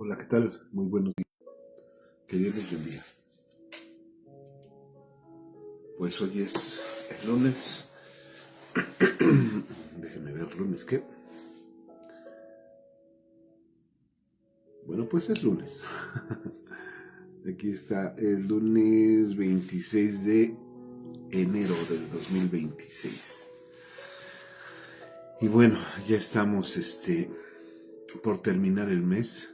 Hola, ¿qué tal? Muy buenos días. Que Dios les bendiga. Pues hoy es lunes. Déjenme ver, lunes, ¿qué? Bueno, pues es lunes. Aquí está el lunes 26 de enero del 2026. Y bueno, ya estamos por terminar el mes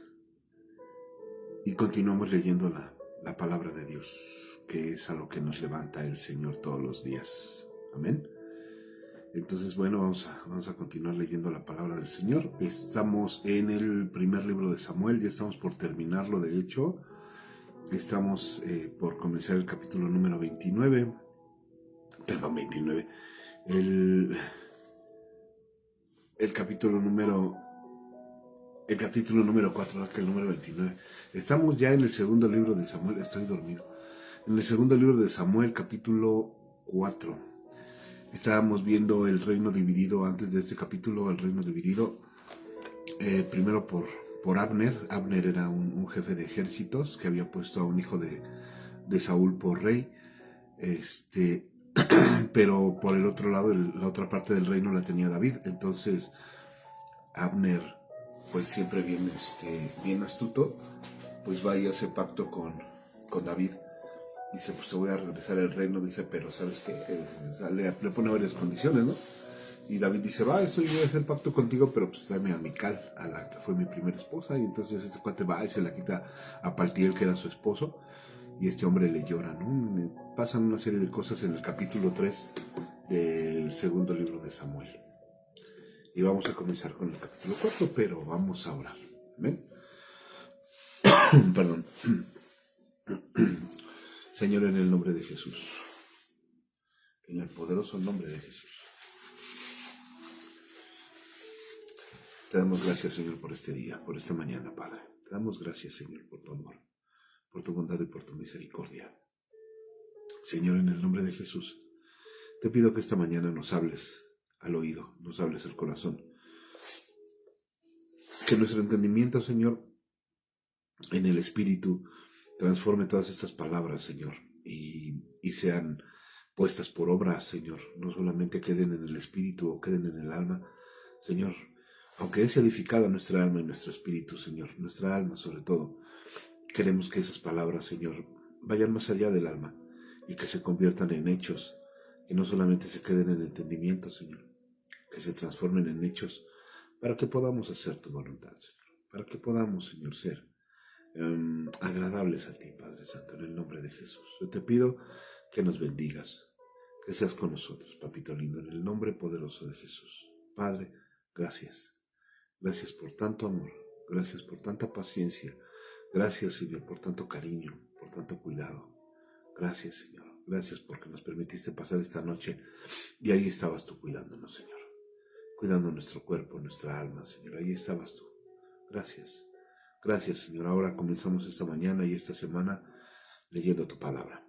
y continuamos leyendo la palabra de Dios, que es a lo que nos levanta el Señor todos los días. Amén. Entonces, bueno, vamos a continuar leyendo la palabra del Señor. Estamos en el primer libro de Samuel, ya estamos por terminarlo, de hecho. Estamos por comenzar el capítulo número 29. Perdón, 29. El capítulo número 4, que el número 29. Estamos ya en el segundo libro de Samuel, estoy dormido. En el segundo libro de Samuel, capítulo 4. Estábamos viendo el reino dividido antes de este capítulo, el reino dividido primero por Abner. Abner era un jefe de ejércitos que había puesto a un hijo de Saúl por rey. Pero por el otro lado, la otra parte del reino la tenía David. Entonces Abner, pues siempre bien astuto, pues va y hace pacto con David. Dice, pues te voy a regresar el reino, dice, pero ¿sabes qué? Le pone varias condiciones, ¿no? Y David dice, va, yo voy a hacer pacto contigo, pero pues tráeme a Mical, a la que fue mi primera esposa. Y entonces este cuate va y se la quita a Paltiel, que era su esposo. Y este hombre le llora, ¿no? Pasan una serie de cosas en el capítulo 3 del segundo libro de Samuel. Y vamos a comenzar con el capítulo 4, pero vamos a orar. ¿Ven? Perdón. Señor, en el nombre de Jesús, en el poderoso nombre de Jesús, te damos gracias, Señor, por este día, por esta mañana, Padre. Te damos gracias, Señor, por tu amor, por tu bondad y por tu misericordia. Señor, en el nombre de Jesús, te pido que esta mañana nos hables al oído, nos hables al corazón. Que nuestro entendimiento, Señor, en el Espíritu, transforme todas estas palabras, Señor, y sean puestas por obra, Señor. No solamente queden en el Espíritu o queden en el alma, Señor. Aunque es edificada nuestra alma y nuestro espíritu, Señor, nuestra alma sobre todo, queremos que esas palabras, Señor, vayan más allá del alma y que se conviertan en hechos, que no solamente se queden en entendimiento, Señor, que se transformen en hechos para que podamos hacer tu voluntad, Señor, para que podamos, Señor, ser agradables a ti, Padre Santo, en el nombre de Jesús. Yo te pido que nos bendigas, que seas con nosotros, Papito lindo, en el nombre poderoso de Jesús. Padre, gracias. Gracias por tanto amor, gracias por tanta paciencia, gracias, Señor, por tanto cariño, por tanto cuidado. Gracias, Señor, gracias porque nos permitiste pasar esta noche y ahí estabas tú cuidándonos, Señor, cuidando nuestro cuerpo, nuestra alma, Señor, ahí estabas tú. Gracias, gracias, Señor. Ahora comenzamos esta mañana y esta semana leyendo tu palabra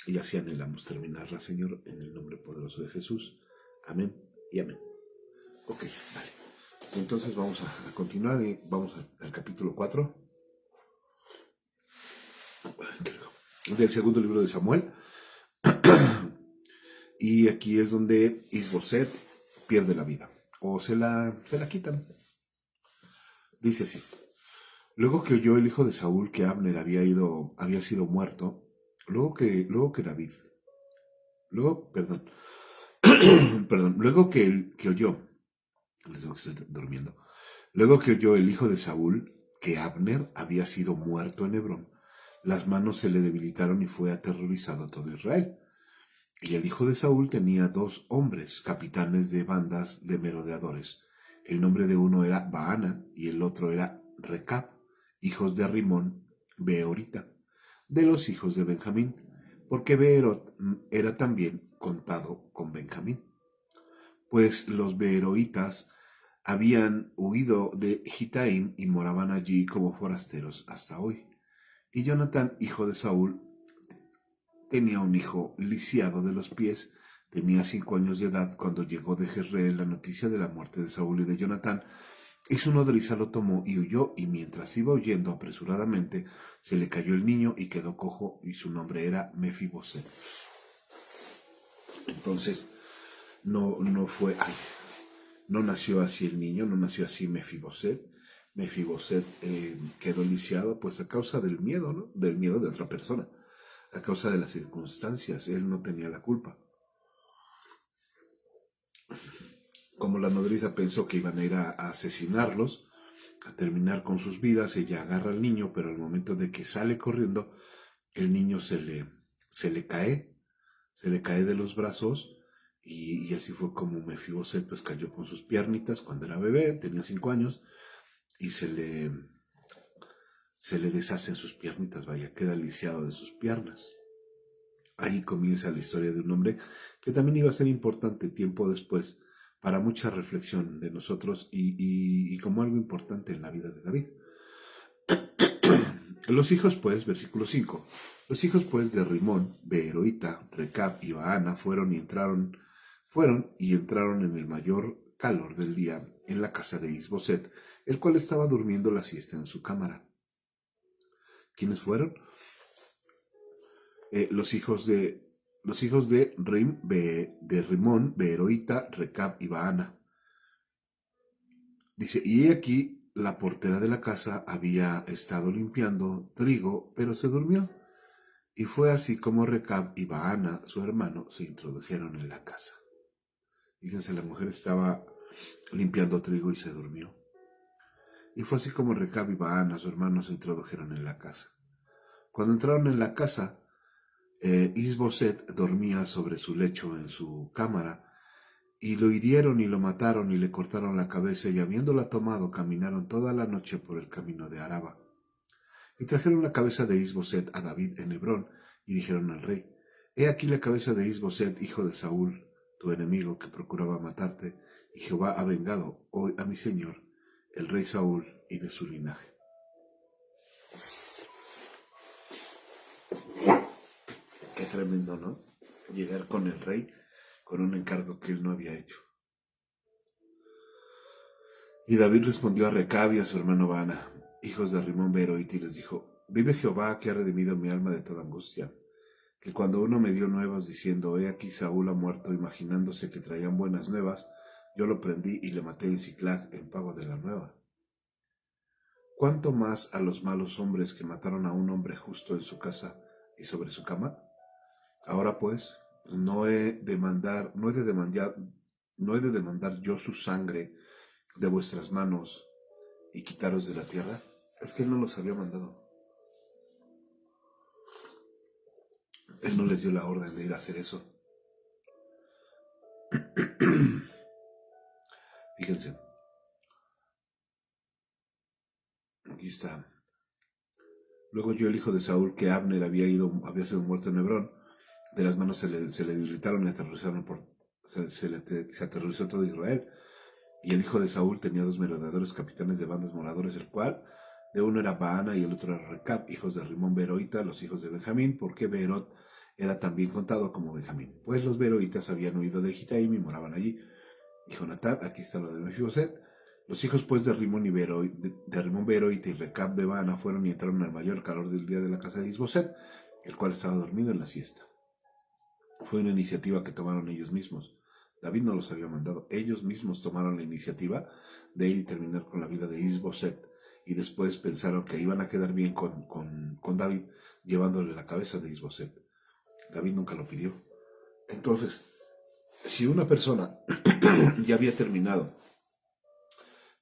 y así anhelamos terminarla, Señor, en el nombre poderoso de Jesús. Amén y amén. Ok, vale. Entonces vamos a continuar y vamos al capítulo 4 del segundo libro de Samuel. Y aquí es donde Isboset pierde la vida, o se la quitan. Dice así: luego que oyó el hijo de Saúl que Abner había sido muerto, luego que oyó, les digo que estoy durmiendo. Luego que oyó el hijo de Saúl que Abner había sido muerto en Hebrón, las manos se le debilitaron y fue aterrorizado todo Israel. Y el hijo de Saúl tenía 2 hombres, capitanes de bandas de merodeadores. El nombre de uno era Baana y el otro era Recab, hijos de Rimón, Beorita, de los hijos de Benjamín, porque Beerot era también contado con Benjamín. Pues los beeroitas habían huido de Gitaim y moraban allí como forasteros hasta hoy. Y Jonatán, hijo de Saúl, tenía un hijo lisiado de los pies. Tenía 5 años de edad cuando llegó de Jezreel la noticia de la muerte de Saúl y de Jonatán, Y su nodriza lo tomó y huyó, y mientras iba huyendo apresuradamente, se le cayó el niño y quedó cojo, y su nombre era Mefiboset. Entonces, no fue, no nació así el niño, no nació así Mefiboset. Mefiboset quedó lisiado pues a causa del miedo, ¿no? Del miedo de otra persona, a causa de las circunstancias. Él no tenía la culpa. Como la nodriza pensó que iban a ir a asesinarlos, a terminar con sus vidas, ella agarra al niño, pero al momento de que sale corriendo, el niño se le cae de los brazos, y así fue como Mefiboset pues cayó con sus piernitas cuando era bebé, tenía 5 años, y se le deshacen sus piernitas, vaya, queda lisiado de sus piernas. Ahí comienza la historia de un hombre que también iba a ser importante tiempo después para mucha reflexión de nosotros, y como algo importante en la vida de David. Los hijos pues, versículo 5, los hijos pues de Rimón, Beeroita, Recab y Baana fueron y entraron en el mayor calor del día en la casa de Isboset, el cual estaba durmiendo la siesta en su cámara. ¿Quiénes fueron? Los hijos de Rimón, Beeroita, Recab y Baana. Dice, y aquí la portera de la casa había estado limpiando trigo, pero se durmió. Y fue así como Recab y Baana, su hermano, se introdujeron en la casa. Fíjense, la mujer estaba limpiando trigo y se durmió. Y fue así como Recab y Baana, su hermano, se introdujeron en la casa. Cuando entraron en la casa, Isboset dormía sobre su lecho en su cámara, y lo hirieron y lo mataron y le cortaron la cabeza, y habiéndola tomado caminaron toda la noche por el camino de Araba. Y trajeron la cabeza de Isboset a David en Hebrón, y dijeron al rey, he aquí la cabeza de Isboset, hijo de Saúl, tu enemigo que procuraba matarte, y Jehová ha vengado hoy a mi señor, el rey Saúl, y de su linaje. Qué tremendo, ¿no? Llegar con el rey con un encargo que él no había hecho. Y David respondió a Recab y a su hermano Baana, hijos de Rimón Beeroit, y les dijo, vive Jehová que ha redimido mi alma de toda angustia, que cuando uno me dio nuevas diciendo, he aquí Saúl ha muerto, imaginándose que traían buenas nuevas, yo lo prendí y le maté en Siclag en pago de la nueva. ¿Cuánto más a los malos hombres que mataron a un hombre justo en su casa y sobre su cama? Ahora pues, no he de demandar yo su sangre de vuestras manos y quitaros de la tierra. Es que él no los había mandado. Él no les dio la orden de ir a hacer eso. Fíjense. Aquí está. Luego yo, el hijo de Saúl, que Abner había sido muerto en Hebrón, de las manos se le debilitaron y aterrorizaron se aterrorizó todo Israel. Y el hijo de Saúl tenía 2 merodeadores, capitanes de bandas moradores, el cual de uno era Baana y el otro era Recab, hijos de Rimón Beeroita, los hijos de Benjamín, porque Beerot era también contado como Benjamín. Pues los Beeroitas habían huido de Gitaim y moraban allí. Y Jonatán, aquí está lo de Mefiboset. Los hijos pues de Rimón Beeroita y Recab de Baana fueron y entraron al mayor calor del día de la casa de Isboset, el cual estaba dormido en la siesta. Fue una iniciativa que tomaron ellos mismos. David no los había mandado. Ellos mismos tomaron la iniciativa de ir y terminar con la vida de Isboset. Y después pensaron que iban a quedar bien con David, llevándole la cabeza de Isboset. David nunca lo pidió. Entonces, si una persona ya había terminado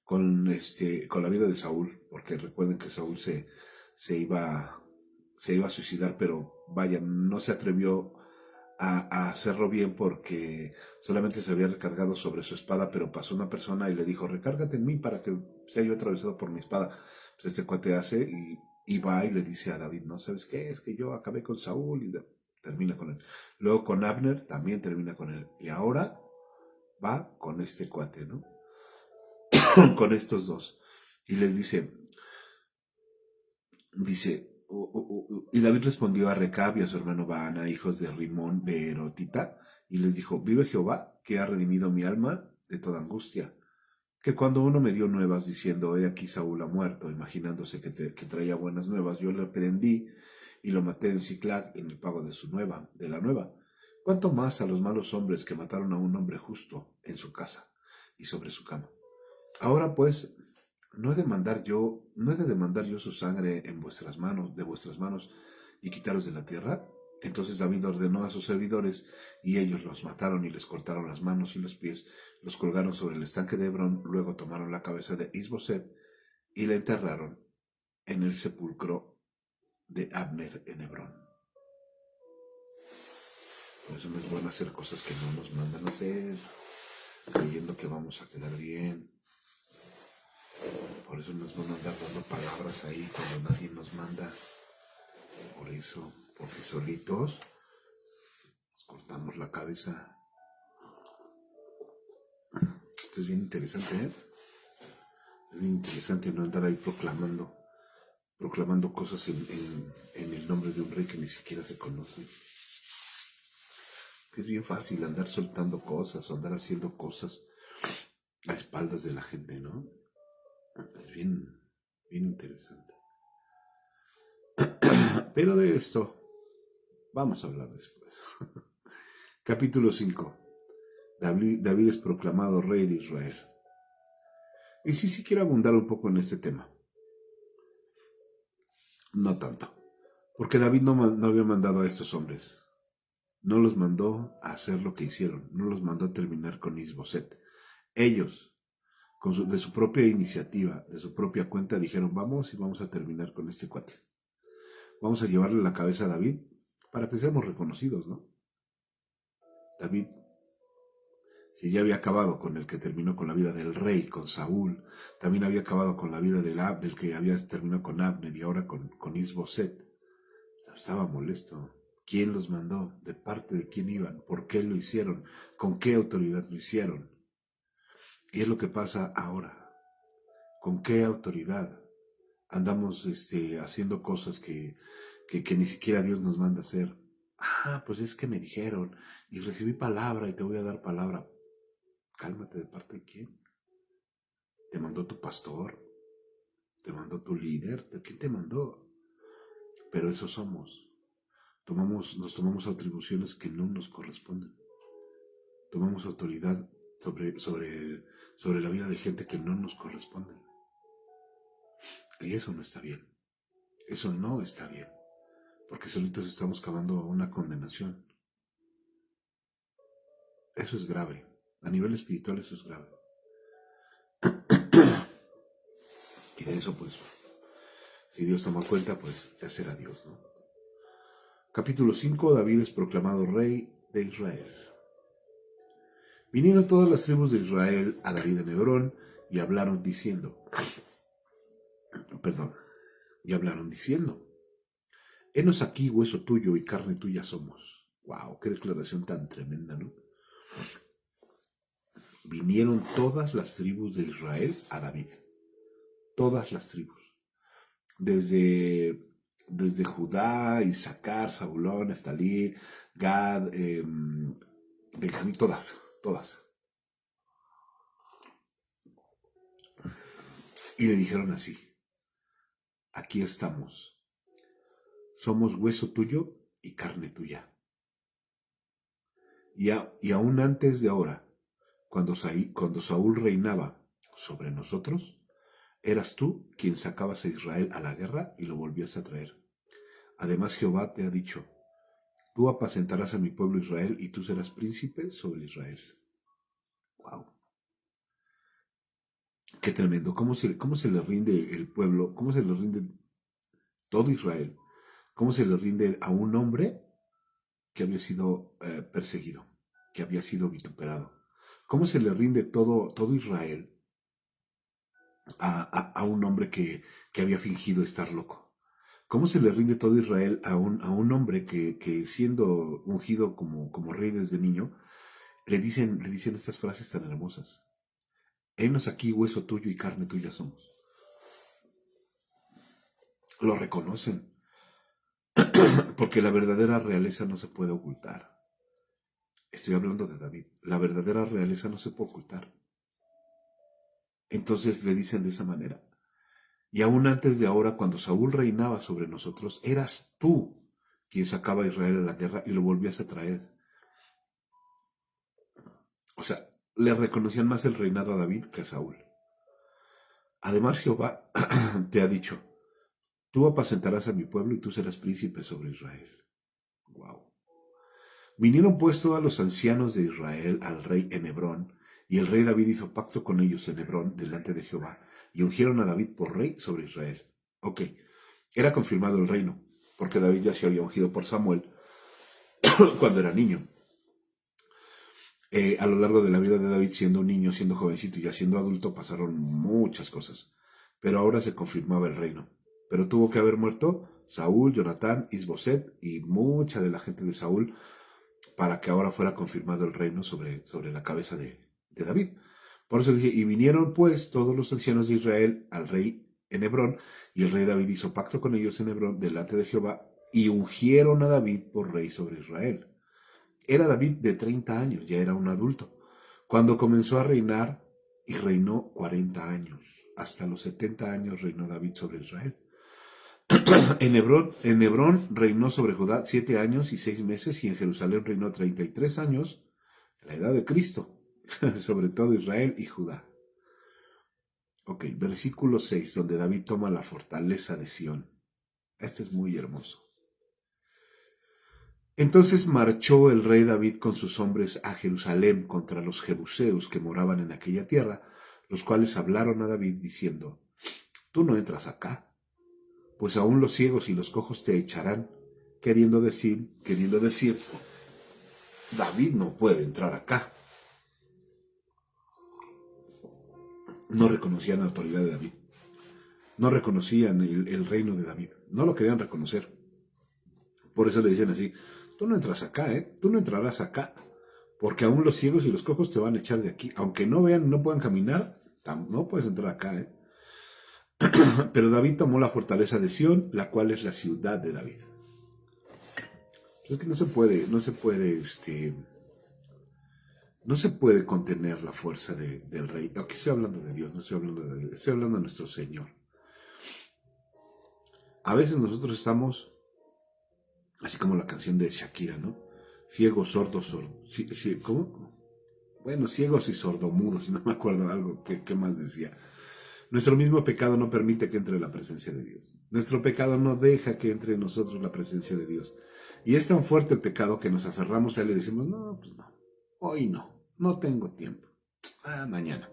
con la vida de Saúl, porque recuerden que Saúl se iba a suicidar, pero vaya, no se atrevió a hacerlo bien porque solamente se había recargado sobre su espada, pero pasó una persona y le dijo, recárgate en mí para que sea yo atravesado por mi espada. Pues este cuate hace y va y le dice a David, ¿no? ¿Sabes qué? Es que yo acabé con Saúl, y termina con él. Luego con Abner también termina con él. Y ahora va con este cuate, ¿no? Con estos dos. Y les dice, y David respondió a Recab y a su hermano Baana, hijos de Rimón Beerotita, y les dijo, vive Jehová, que ha redimido mi alma de toda angustia, que cuando uno me dio nuevas diciendo, he aquí Saúl ha muerto, imaginándose que traía buenas nuevas, yo le prendí y lo maté en Siclag en el pago de la nueva. ¿Cuánto más a los malos hombres que mataron a un hombre justo en su casa y sobre su cama? Ahora pues, no he de demandar yo su sangre en vuestras manos, de vuestras manos, y quitaros de la tierra. Entonces David ordenó a sus servidores, y ellos los mataron y les cortaron las manos y los pies, los colgaron sobre el estanque de Hebrón, luego tomaron la cabeza de Isboset y la enterraron en el sepulcro de Abner en Hebrón. Por eso no es bueno hacer cosas que no nos mandan a hacer, creyendo que vamos a quedar bien. Por eso no es bueno andar dando palabras ahí cuando nadie nos manda. Por eso, porque solitos nos cortamos la cabeza. Esto es bien interesante, ¿eh? Es bien interesante no andar ahí proclamando cosas en el nombre de un rey que ni siquiera se conoce. Que es bien fácil andar soltando cosas o andar haciendo cosas a espaldas de la gente, ¿no? Es bien interesante. Pero de esto vamos a hablar después. Capítulo 5. David es proclamado rey de Israel. Y sí quiero abundar un poco en este tema. No tanto. Porque David no había mandado a estos hombres. No los mandó a hacer lo que hicieron. No los mandó a terminar con Isboset. Ellos, de su propia iniciativa, de su propia cuenta, dijeron, vamos a terminar con este cuate. Vamos a llevarle la cabeza a David para que seamos reconocidos, ¿no? David, si ya había acabado con el que terminó con la vida del rey, con Saúl, también había acabado con la vida del que había terminado con Abner y ahora con Isboset. Estaba molesto. ¿Quién los mandó? ¿De parte de quién iban? ¿Por qué lo hicieron? ¿Con qué autoridad lo hicieron? Y es lo que pasa ahora. ¿Con qué autoridad andamos haciendo cosas que ni siquiera Dios nos manda a hacer? Ah, pues es que me dijeron y recibí palabra y te voy a dar palabra. Cálmate, ¿de parte de quién? ¿Te mandó tu pastor? ¿Te mandó tu líder? ¿De quién te mandó? Pero eso somos. Nos tomamos atribuciones que no nos corresponden. Tomamos autoridad sobre la vida de gente que no nos corresponde. Y eso no está bien. Eso no está bien. Porque solitos estamos cavando una condenación. Eso es grave. A nivel espiritual eso es grave. Y de eso pues, si Dios toma cuenta, pues ya será Dios, ¿no? Capítulo 5. David es proclamado rey de Israel. Vinieron todas las tribus de Israel a David en Hebrón y hablaron diciendo, henos aquí hueso tuyo y carne tuya somos. Wow, qué declaración tan tremenda, ¿no? Vinieron todas las tribus de Israel a David. Todas las tribus. Desde Judá, Isaacar, Zabulón, Neftalí, Gad, Benjamín, todas. Y le dijeron así, aquí estamos, somos hueso tuyo y carne tuya. Y aún antes de ahora, cuando Saúl reinaba sobre nosotros, eras tú quien sacabas a Israel a la guerra y lo volvías a traer. Además Jehová te ha dicho, tú apacentarás a mi pueblo Israel y tú serás príncipe sobre Israel. Wow. Qué tremendo. ¿Cómo se le rinde el pueblo? ¿Cómo se le rinde todo Israel? ¿Cómo se le rinde a un hombre que había sido perseguido, que había sido vituperado? ¿Cómo se le rinde todo Israel a un hombre que había fingido estar loco? ¿Cómo se le rinde todo Israel a un hombre que siendo ungido como rey desde niño, le dicen estas frases tan hermosas? Henos aquí hueso tuyo y carne tuya somos. Lo reconocen, porque la verdadera realeza no se puede ocultar. Estoy hablando de David. La verdadera realeza no se puede ocultar. Entonces le dicen de esa manera. Y aún antes de ahora, cuando Saúl reinaba sobre nosotros, eras tú quien sacaba a Israel a la guerra y lo volvías a traer. O sea, le reconocían más el reinado a David que a Saúl. Además, Jehová te ha dicho, tú apacentarás a mi pueblo y tú serás príncipe sobre Israel. Wow. Vinieron pues todos los ancianos de Israel al rey en Hebrón, y el rey David hizo pacto con ellos en Hebrón delante de Jehová, y ungieron a David por rey sobre Israel. Ok, era confirmado el reino, porque David ya se había ungido por Samuel cuando era niño. A lo largo de la vida de David, siendo un niño, siendo jovencito y ya siendo adulto, pasaron muchas cosas. Pero ahora se confirmaba el reino. Pero tuvo que haber muerto Saúl, Jonatán, Isboset y mucha de la gente de Saúl para que ahora fuera confirmado el reino sobre la cabeza de David. Por eso dije, y vinieron pues todos los ancianos de Israel al rey en Hebrón, y el rey David hizo pacto con ellos en Hebrón delante de Jehová, y ungieron a David por rey sobre Israel. Era David de 30 años, ya era un adulto, cuando comenzó a reinar, y reinó 40 años. Hasta los 70 años reinó David sobre Israel. En Hebrón reinó sobre Judá 7 años y 6 meses, y en Jerusalén reinó 33 años, la edad de Cristo, sobre todo Israel y Judá. Ok, versículo 6, donde David toma la fortaleza de Sión. Este es muy hermoso. Entonces marchó el rey David con sus hombres a Jerusalén contra los jebuseos que moraban en aquella tierra, los cuales hablaron a David diciendo, tú no entras acá, pues aún los ciegos y los cojos te echarán, queriendo decir, David no puede entrar acá. No reconocían la autoridad de David, no reconocían el reino de David, no lo querían reconocer. Por eso le decían así, tú no entras acá, tú no entrarás acá, porque aún los ciegos y los cojos te van a echar de aquí, aunque no vean, no puedan caminar, no puedes entrar acá, Pero David tomó la fortaleza de Sión, la cual es la ciudad de David. Pues es que no se puede contener la fuerza del rey. Aquí estoy hablando de Dios, no estoy hablando de David, estoy hablando de nuestro Señor. A veces nosotros estamos, así como la canción de Shakira, ¿no? Ciegos, sordos, ¿cómo? Bueno, ciegos y sordomudos, no me acuerdo algo que más decía. Nuestro mismo pecado no permite que entre la presencia de Dios. Nuestro pecado no deja que entre en nosotros la presencia de Dios. Y es tan fuerte el pecado que nos aferramos a él y decimos, no, pues no, hoy no tengo tiempo. Mañana.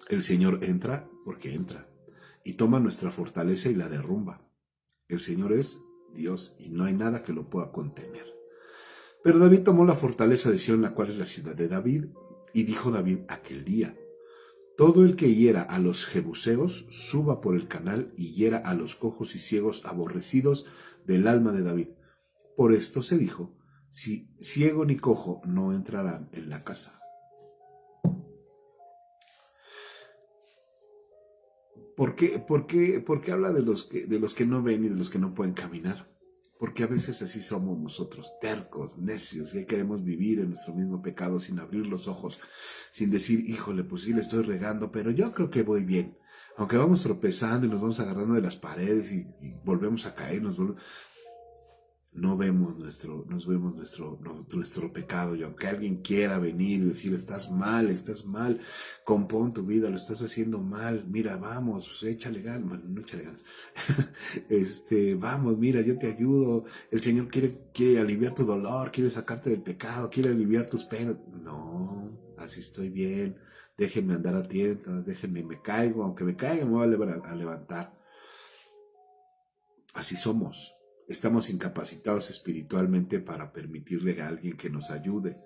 El Señor entra porque entra y toma nuestra fortaleza y la derrumba. El Señor es Dios y no hay nada que lo pueda contener. Pero David tomó la fortaleza de Sión, la cual es la ciudad de David, y dijo David aquel día, todo el que hiera a los jebuseos suba por el canal y hiera a los cojos y ciegos aborrecidos del alma de David. Por esto se dijo, si ciego ni cojo no entrarán en la casa. ¿Por qué habla de los que no ven y de los que no pueden caminar? Porque a veces así somos nosotros, tercos, necios, y queremos vivir en nuestro mismo pecado sin abrir los ojos, sin decir, híjole, pues sí le estoy regando, pero yo creo que voy bien. Aunque vamos tropezando y nos vamos agarrando de las paredes y volvemos a caer, no vemos nuestro pecado, y aunque alguien quiera venir y decir, estás mal, compón tu vida, lo estás haciendo mal, mira, vamos, échale ganas, bueno, no échale ganas, vamos, mira, yo te ayudo, el Señor quiere aliviar tu dolor, quiere sacarte del pecado, quiere aliviar tus penas. No, así estoy bien, déjenme andar a tientas, me caigo, aunque me caiga me voy a levantar. Así somos. Estamos incapacitados espiritualmente para permitirle a alguien que nos ayude.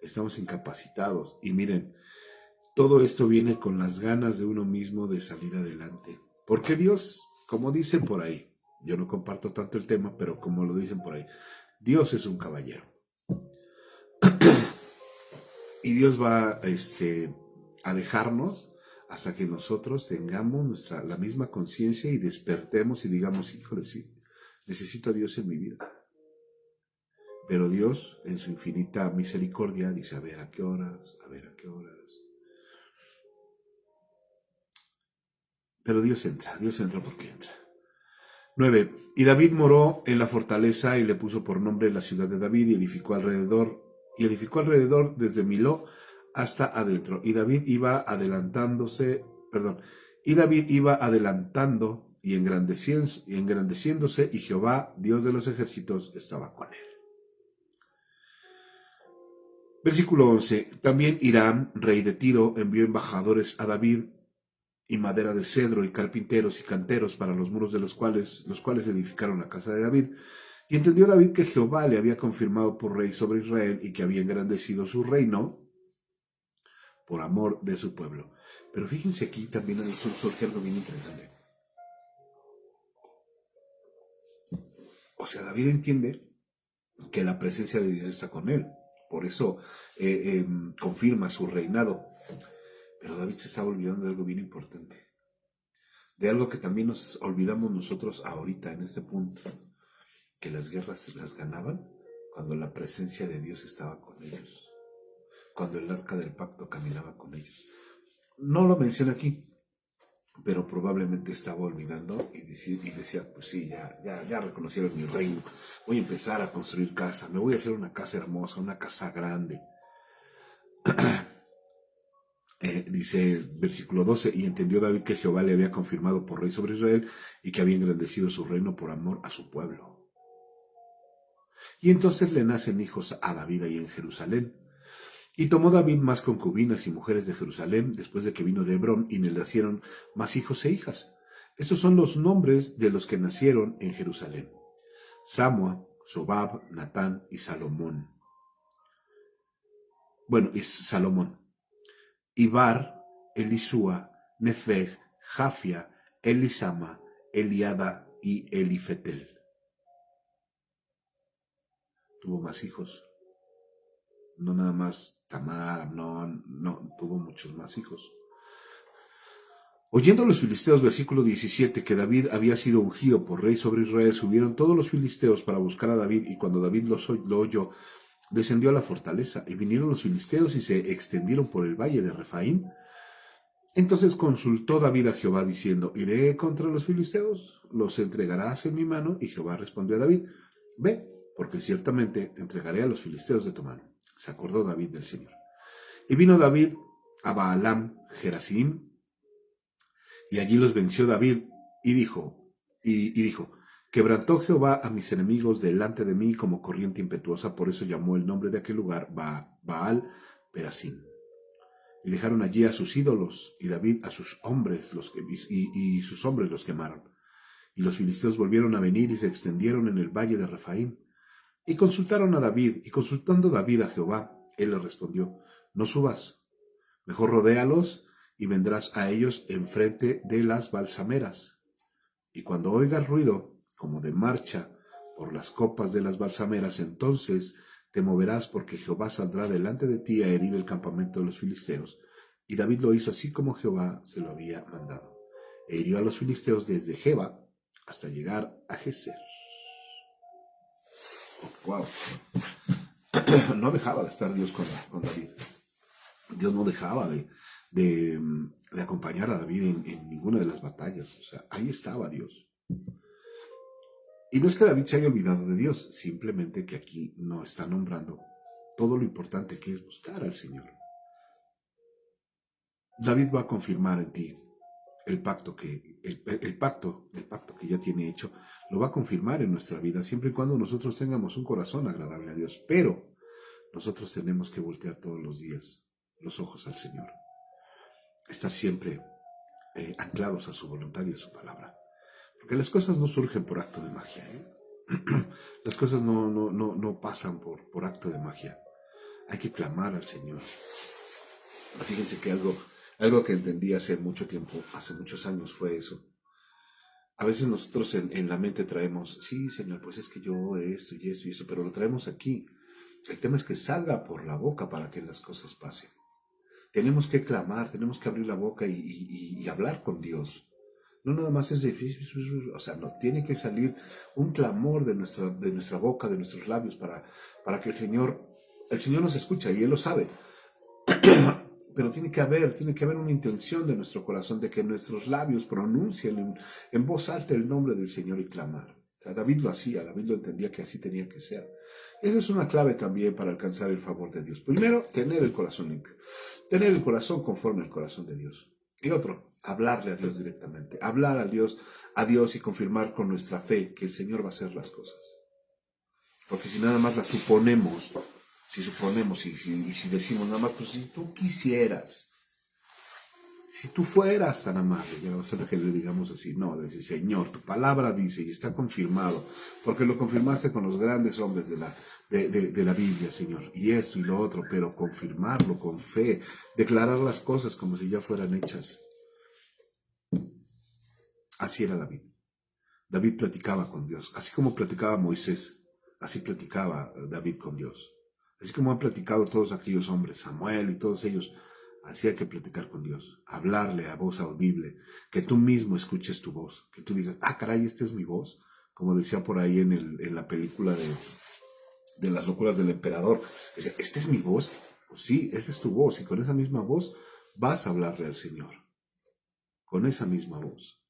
Estamos incapacitados. Y miren, todo esto viene con las ganas de uno mismo de salir adelante. Porque Dios, como dicen por ahí, yo no comparto tanto el tema, pero como lo dicen por ahí, Dios es un caballero. Y Dios va a dejarnos hasta que nosotros tengamos la misma conciencia y despertemos y digamos, híjole, sí, necesito a Dios en mi vida. Pero Dios, en su infinita misericordia, dice, a ver a qué horas, a ver a qué horas. Pero Dios entra porque entra. 9. Y David moró en la fortaleza y le puso por nombre la ciudad de David y edificó alrededor desde Miló hasta adentro. Y David iba adelantando y engrandeciéndose, y Jehová, Dios de los ejércitos, estaba con él. Versículo 11. También Hiram, rey de Tiro, envió embajadores a David y madera de cedro y carpinteros y canteros para los muros de los cuales edificaron la casa de David. Y entendió David que Jehová le había confirmado por rey sobre Israel y que había engrandecido su reino por amor de su pueblo. Pero fíjense, aquí también surge algo bien interesante. O sea, David entiende que la presencia de Dios está con él. Por eso confirma su reinado. Pero David se está olvidando de algo bien importante. De algo que también nos olvidamos nosotros ahorita, en este punto. Que las guerras se las ganaban cuando la presencia de Dios estaba con ellos. Cuando el arca del pacto caminaba con ellos. No lo menciona aquí, pero probablemente estaba olvidando y decía, pues sí, ya reconocieron mi reino, voy a empezar a construir casa, me voy a hacer una casa hermosa, una casa grande. Dice el versículo 12, y entendió David que Jehová le había confirmado por rey sobre Israel y que había engrandecido su reino por amor a su pueblo. Y entonces le nacen hijos a David ahí en Jerusalén. Y tomó David más concubinas y mujeres de Jerusalén después de que vino de Hebrón, y le nacieron más hijos e hijas. Estos son los nombres de los que nacieron en Jerusalén: Samua, Sobab, Natán y Salomón. Bueno, es Salomón. Ibar, Elisúa, Nefeg, Jafia, Elisama, Eliada y Elifetel. Tuvo más hijos. No nada más Tamar, no, tuvo muchos más hijos. Oyendo los filisteos, versículo 17, que David había sido ungido por rey sobre Israel, subieron todos los filisteos para buscar a David, y cuando David lo oyó, descendió a la fortaleza, y vinieron los filisteos y se extendieron por el valle de Refaim. Entonces consultó David a Jehová, diciendo, ¿iré contra los filisteos? ¿Los entregarás en mi mano? Y Jehová respondió a David, ve, porque ciertamente entregaré a los filisteos de tu mano. Se acordó David del Señor. Y vino David a Baalam, Gerasim, y allí los venció David, y dijo, quebrantó Jehová a mis enemigos delante de mí como corriente impetuosa, por eso llamó el nombre de aquel lugar Baal Perasim. Y dejaron allí a sus ídolos, y David a sus hombres, y sus hombres los quemaron. Y los filisteos volvieron a venir y se extendieron en el valle de Refaim. Y consultaron a David, y consultando David a Jehová, él le respondió, no subas, mejor rodéalos, y vendrás a ellos enfrente de las balsameras. Y cuando oigas ruido, como de marcha, por las copas de las balsameras, entonces te moverás, porque Jehová saldrá delante de ti a herir el campamento de los filisteos. Y David lo hizo así como Jehová se lo había mandado. E hirió a los filisteos desde Geba hasta llegar a Geser. Wow. No dejaba de estar Dios con David. Dios no dejaba de acompañar a David en ninguna de las batallas. O sea, ahí estaba Dios. Y no es que David se haya olvidado de Dios, simplemente que aquí no está nombrando todo lo importante que es buscar al Señor. David va a confirmar en ti el pacto que ya tiene hecho, lo va a confirmar en nuestra vida, siempre y cuando nosotros tengamos un corazón agradable a Dios. Pero nosotros tenemos que voltear todos los días los ojos al Señor, estar siempre anclados a su voluntad y a su palabra, porque las cosas no surgen por acto de magia, Las cosas no pasan por acto de magia. Hay que clamar al Señor. Fíjense que algo que entendí hace mucho tiempo, hace muchos años, fue eso. A veces nosotros en la mente traemos, sí, Señor, pues es que yo esto y esto y eso, pero lo traemos aquí. El tema es que salga por la boca para que las cosas pasen. Tenemos que clamar, tenemos que abrir la boca y hablar con Dios. No nada más es de, o sea, no, tiene que salir un clamor de nuestra boca, de nuestros labios, para que el Señor nos escucha y Él lo sabe. Pero tiene que haber una intención de nuestro corazón de que nuestros labios pronuncien en voz alta el nombre del Señor y clamar. O sea, David lo hacía, David lo entendía que así tenía que ser. Esa es una clave también para alcanzar el favor de Dios. Primero, tener el corazón limpio, tener el corazón conforme al corazón de Dios. Y otro, hablarle a Dios directamente, hablar a Dios y confirmar con nuestra fe que el Señor va a hacer las cosas. Porque si nada más las suponemos, y si decimos nada más, pues si tú quisieras, si tú fueras tan amable, ya no falta que le digamos así, no, decir, Señor, tu palabra dice y está confirmado, porque lo confirmaste con los grandes hombres de la Biblia, Señor, y esto y lo otro, pero confirmarlo con fe, declarar las cosas como si ya fueran hechas. Así era David. David platicaba con Dios, así como platicaba Moisés, así platicaba David con Dios. Así como han platicado todos aquellos hombres, Samuel y todos ellos, así hay que platicar con Dios, hablarle a voz audible, que tú mismo escuches tu voz, que tú digas, ah, caray, esta es mi voz, como decía por ahí en la película de las locuras del emperador, decía, ¿esta es mi voz? Pues sí, esa es tu voz, y con esa misma voz vas a hablarle al Señor, con esa misma voz.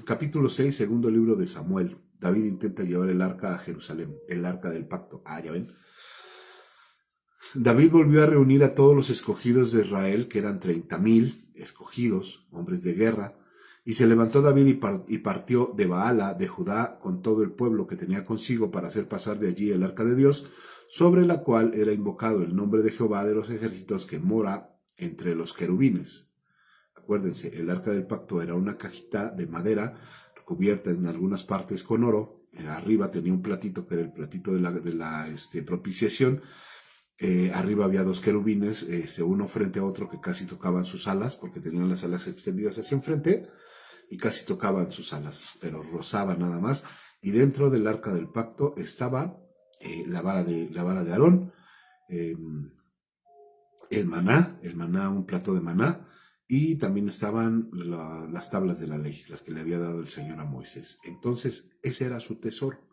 Capítulo 6, segundo libro de Samuel. David intenta llevar el arca a Jerusalén, el arca del pacto. Ah, ya ven. David volvió a reunir a todos los escogidos de Israel, que eran 30,000 escogidos, hombres de guerra, y se levantó David y partió de Baala, de Judá, con todo el pueblo que tenía consigo para hacer pasar de allí el arca de Dios, sobre la cual era invocado el nombre de Jehová de los ejércitos que mora entre los querubines. Acuérdense, el arca del pacto era una cajita de madera cubierta en algunas partes con oro. Arriba tenía un platito que era el platito de la propiciación. Arriba había dos querubines, uno frente a otro que casi tocaban sus alas, porque tenían las alas extendidas hacia enfrente y casi tocaban sus alas, pero rozaban nada más. Y dentro del arca del pacto estaba la vara de Aarón, el maná, un plato de maná, y también estaban las tablas de la ley, las que le había dado el Señor a Moisés. Entonces, ese era su tesoro.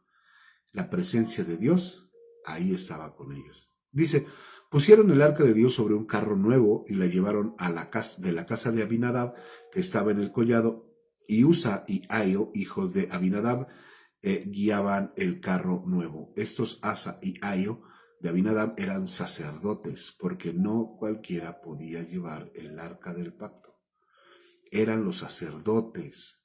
La presencia de Dios, ahí estaba con ellos. Dice, pusieron el arca de Dios sobre un carro nuevo y la llevaron a la casa de Abinadab, que estaba en el collado, y Usa y Aio, hijos de Abinadab, guiaban el carro nuevo. Estos Asa y Aio de Abinadab eran sacerdotes, porque no cualquiera podía llevar el arca del pacto. Eran los sacerdotes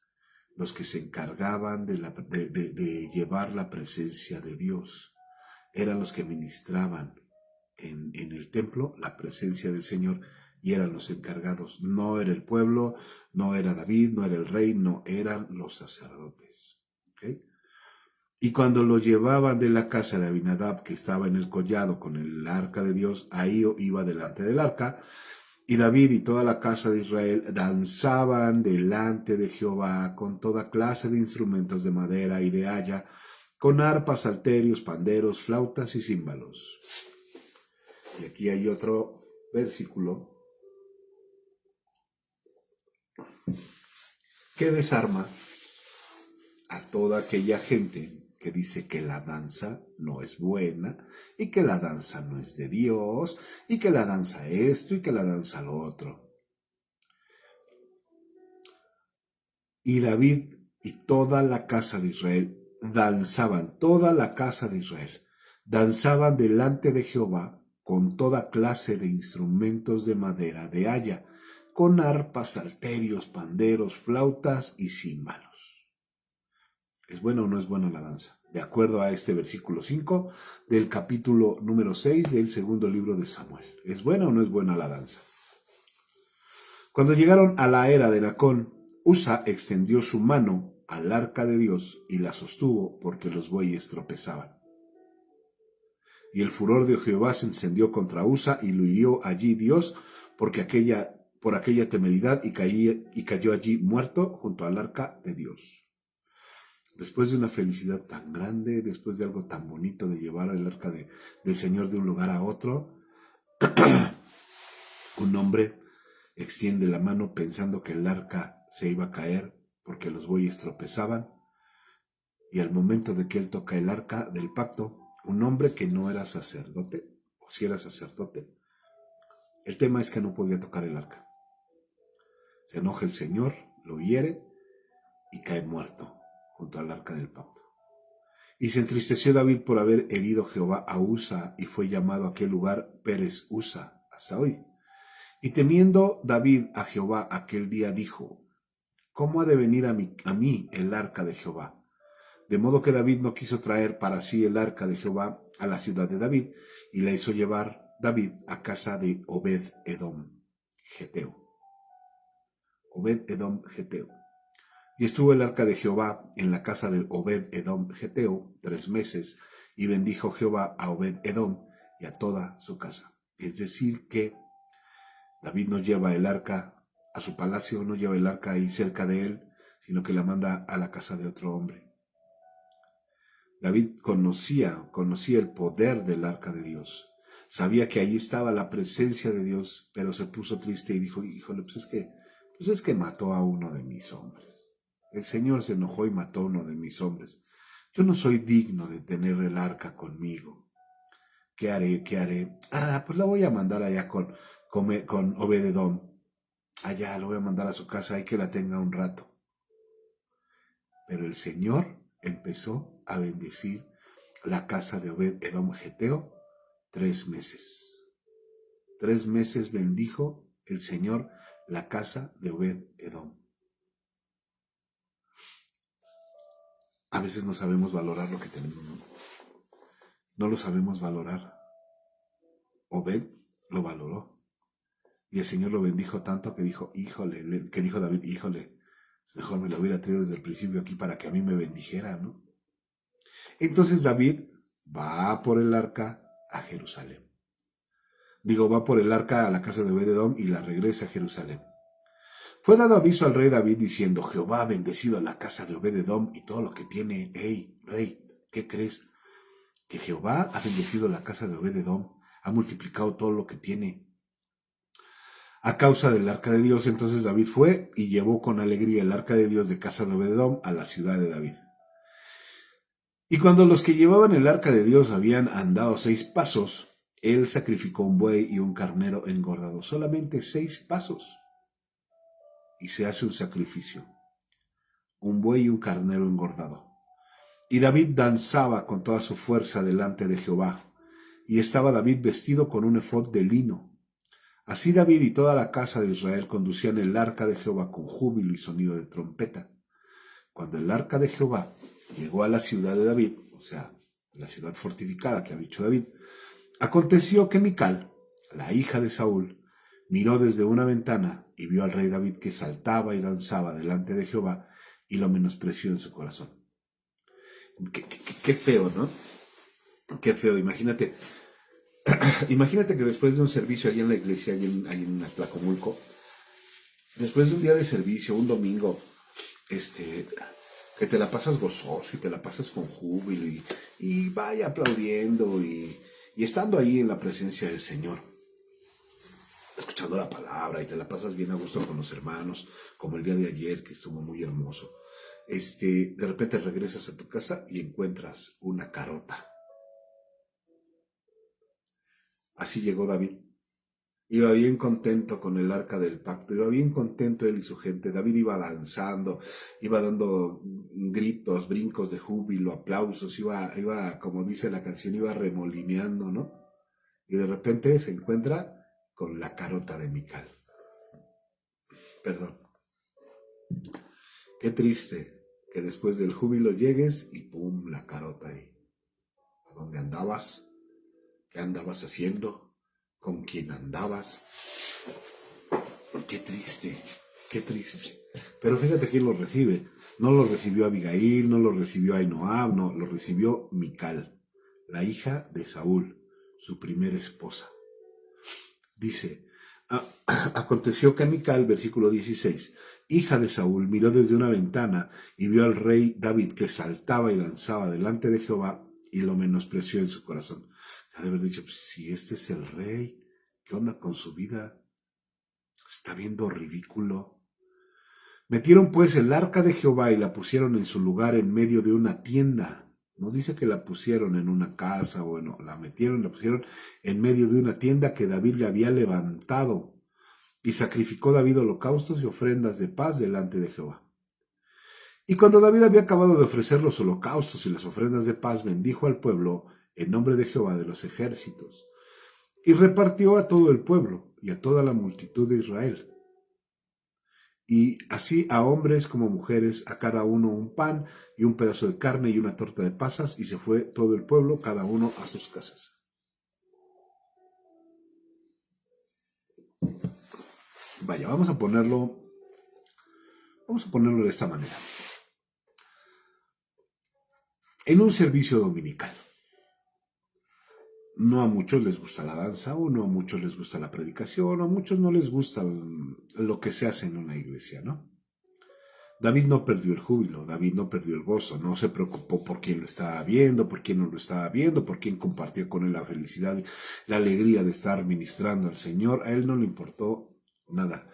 los que se encargaban de llevar la presencia de Dios. Eran los que ministraban en el templo la presencia del Señor y eran los encargados. No era el pueblo, no era David, no era el rey, no, eran los sacerdotes. ¿Okay? Y cuando lo llevaban de la casa de Abinadab, que estaba en el collado con el arca de Dios, ahí iba delante del arca, y David y toda la casa de Israel danzaban delante de Jehová con toda clase de instrumentos de madera y de haya, con arpas, salterios, panderos, flautas y címbalos. Y aquí hay otro versículo que desarma a toda aquella gente que dice que la danza no es buena y que la danza no es de Dios y que la danza esto y que la danza lo otro. Y David y toda la casa de Israel danzaban, toda la casa de Israel danzaban delante de Jehová con toda clase de instrumentos de madera de haya, con arpas, salterios, panderos, flautas y címbalos. ¿Es buena o no es buena la danza? De acuerdo a este versículo 5 del capítulo número 6 del segundo libro de Samuel. ¿Es buena o no es buena la danza? Cuando llegaron a la era de Nacón, Usa extendió su mano al arca de Dios y la sostuvo porque los bueyes tropezaban. Y el furor de Jehová se encendió contra Usa y lo hirió allí Dios por aquella temeridad y cayó allí muerto junto al arca de Dios. Después de una felicidad tan grande, después de algo tan bonito de llevar el arca del Señor de un lugar a otro, un hombre extiende la mano pensando que el arca se iba a caer porque los bueyes tropezaban, y al momento de que él toca el arca del pacto, un hombre que no era sacerdote, o si era sacerdote, el tema es que no podía tocar el arca. Se enoja el Señor, lo hiere y cae muerto junto al arca del pacto. Y se entristeció David por haber herido Jehová a Usa, y fue llamado a aquel lugar Pérez Usa hasta hoy. Y temiendo David a Jehová aquel día dijo: ¿cómo ha de venir a mí el arca de Jehová? De modo que David no quiso traer para sí el arca de Jehová a la ciudad de David, y la hizo llevar David a casa de Obed-edom, Geteo. Obed-edom, Geteo. Y estuvo el arca de Jehová en la casa de Obed-edom, Geteo, 3 meses, y bendijo Jehová a Obed-edom y a toda su casa. Es decir que David no lleva el arca a su palacio, no lleva el arca ahí cerca de él, sino que la manda a la casa de otro hombre. David conocía el poder del arca de Dios. Sabía que ahí estaba la presencia de Dios, pero se puso triste y dijo: híjole, pues es que mató a uno de mis hombres. El Señor se enojó y mató a uno de mis hombres. Yo no soy digno de tener el arca conmigo. ¿Qué haré? Pues la voy a mandar allá con Obed-edom. Allá lo voy a mandar a su casa, hay que la tenga un rato. Pero el Señor empezó a bendecir la casa de Obed-edom Geteo 3 meses. 3 meses bendijo el Señor la casa de Obed-edom. A veces no sabemos valorar lo que tenemos, ¿no? No lo sabemos valorar. Obed lo valoró. Y el Señor lo bendijo tanto que dijo David: híjole, mejor me lo hubiera traído desde el principio aquí para que a mí me bendijera, ¿no? Entonces David va por el arca a Jerusalén. Va por el arca a la casa de Obed-edom y la regresa a Jerusalén. Fue dado aviso al rey David diciendo: Jehová ha bendecido la casa de Obed-edom y todo lo que tiene. Hey, rey, ¿qué crees? Que Jehová ha bendecido la casa de Obed-edom, ha multiplicado todo lo que tiene. A causa del arca de Dios, entonces David fue y llevó con alegría el arca de Dios de casa de Obed-edom a la ciudad de David. Y cuando los que llevaban el arca de Dios habían andado 6 pasos, él sacrificó un buey y un carnero engordado. Solamente 6 pasos. Y se hace un sacrificio. Un buey y un carnero engordado. Y David danzaba con toda su fuerza delante de Jehová. Y estaba David vestido con un efod de lino. Así David y toda la casa de Israel conducían el arca de Jehová con júbilo y sonido de trompeta. Cuando el arca de Jehová llegó a la ciudad de David, o sea, la ciudad fortificada que había hecho David, aconteció que Mical, la hija de Saúl, miró desde una ventana y vio al rey David que saltaba y danzaba delante de Jehová y lo menospreció en su corazón. Qué feo, ¿no? Qué feo, imagínate que después de un servicio ahí en la iglesia, ahí en Atlacomulco, después de un día de servicio, un domingo, que te la pasas gozoso y te la pasas con júbilo y vaya aplaudiendo y estando ahí en la presencia del Señor, escuchando la palabra, y te la pasas bien a gusto con los hermanos, como el día de ayer, que estuvo muy hermoso. De repente regresas a tu casa y encuentras una carota. Así llegó David. Iba bien contento con el arca del pacto, iba bien contento él y su gente. David iba danzando, iba dando gritos, brincos de júbilo, aplausos, iba, como dice la canción, iba remolineando, ¿no? Y de repente se encuentra con la carota de Mical. Perdón. Qué triste que después del júbilo llegues y ¡pum!, la carota ahí. ¿A dónde andabas? ¿Qué andabas haciendo? ¿Con quién andabas? Qué triste, qué triste. Pero fíjate quién lo recibe. No lo recibió Abigail, no lo recibió Ahinoam, no, lo recibió Mical, la hija de Saúl, su primera esposa. Dice, aconteció que Mical, versículo 16, hija de Saúl, miró desde una ventana y vio al rey David que saltaba y danzaba delante de Jehová y lo menospreció en su corazón. Ha de haber dicho: pues, si este es el rey, ¿qué onda con su vida? Está viendo ridículo. Metieron pues el arca de Jehová y la pusieron en su lugar en medio de una tienda. No dice que la pusieron en una casa, bueno, la pusieron en medio de una tienda que David le había levantado. Y sacrificó David holocaustos y ofrendas de paz delante de Jehová. Y cuando David había acabado de ofrecer los holocaustos y las ofrendas de paz, bendijo al pueblo en nombre de Jehová de los ejércitos. Y repartió a todo el pueblo y a toda la multitud de Israel. Y así a hombres como mujeres, a cada uno un pan y un pedazo de carne y una torta de pasas, y se fue todo el pueblo, cada uno a sus casas. Vaya, vamos a ponerlo de esta manera. En un servicio dominical, no a muchos les gusta la danza, o no a muchos les gusta la predicación, o a muchos no les gusta lo que se hace en una iglesia, ¿no? David no perdió el júbilo, David no perdió el gozo, no se preocupó por quién lo estaba viendo, por quién no lo estaba viendo, por quién compartía con él la felicidad, la alegría de estar ministrando al Señor. A él no le importó nada.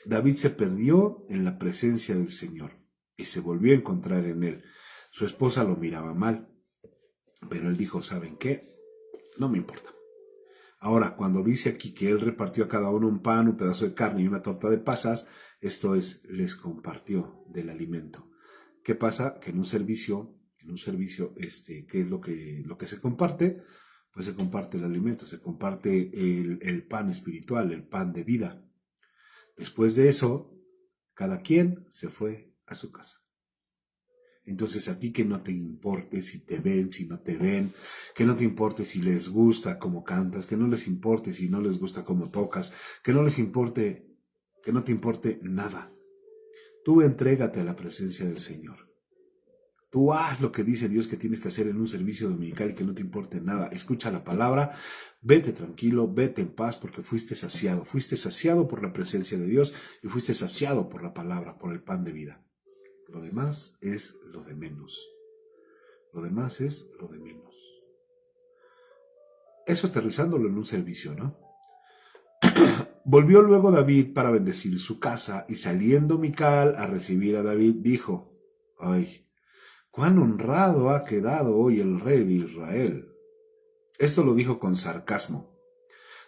David se perdió en la presencia del Señor y se volvió a encontrar en él. Su esposa lo miraba mal, pero él dijo, ¿saben qué? No me importa. Ahora, cuando dice aquí que él repartió a cada uno un pan, un pedazo de carne y una torta de pasas, esto es, les compartió del alimento. ¿Qué pasa? Que en un servicio, ¿qué es lo que se comparte? Pues se comparte el alimento, se comparte el pan espiritual, el pan de vida. Después de eso, cada quien se fue a su casa. Entonces a ti que no te importe si te ven, si no te ven, que no te importe si les gusta cómo cantas, que no les importe si no les gusta cómo tocas, que no te importe nada. Tú entrégate a la presencia del Señor. Tú haz lo que dice Dios que tienes que hacer en un servicio dominical y que no te importe nada. Escucha la palabra, vete tranquilo, vete en paz porque fuiste saciado por la presencia de Dios y fuiste saciado por la palabra, por el pan de vida. Lo demás es lo de menos. Lo demás es lo de menos. Eso aterrizándolo en un servicio, ¿no? Volvió luego David para bendecir su casa, y saliendo Mical a recibir a David, dijo, ¡ay, cuán honrado ha quedado hoy el rey de Israel! Esto lo dijo con sarcasmo,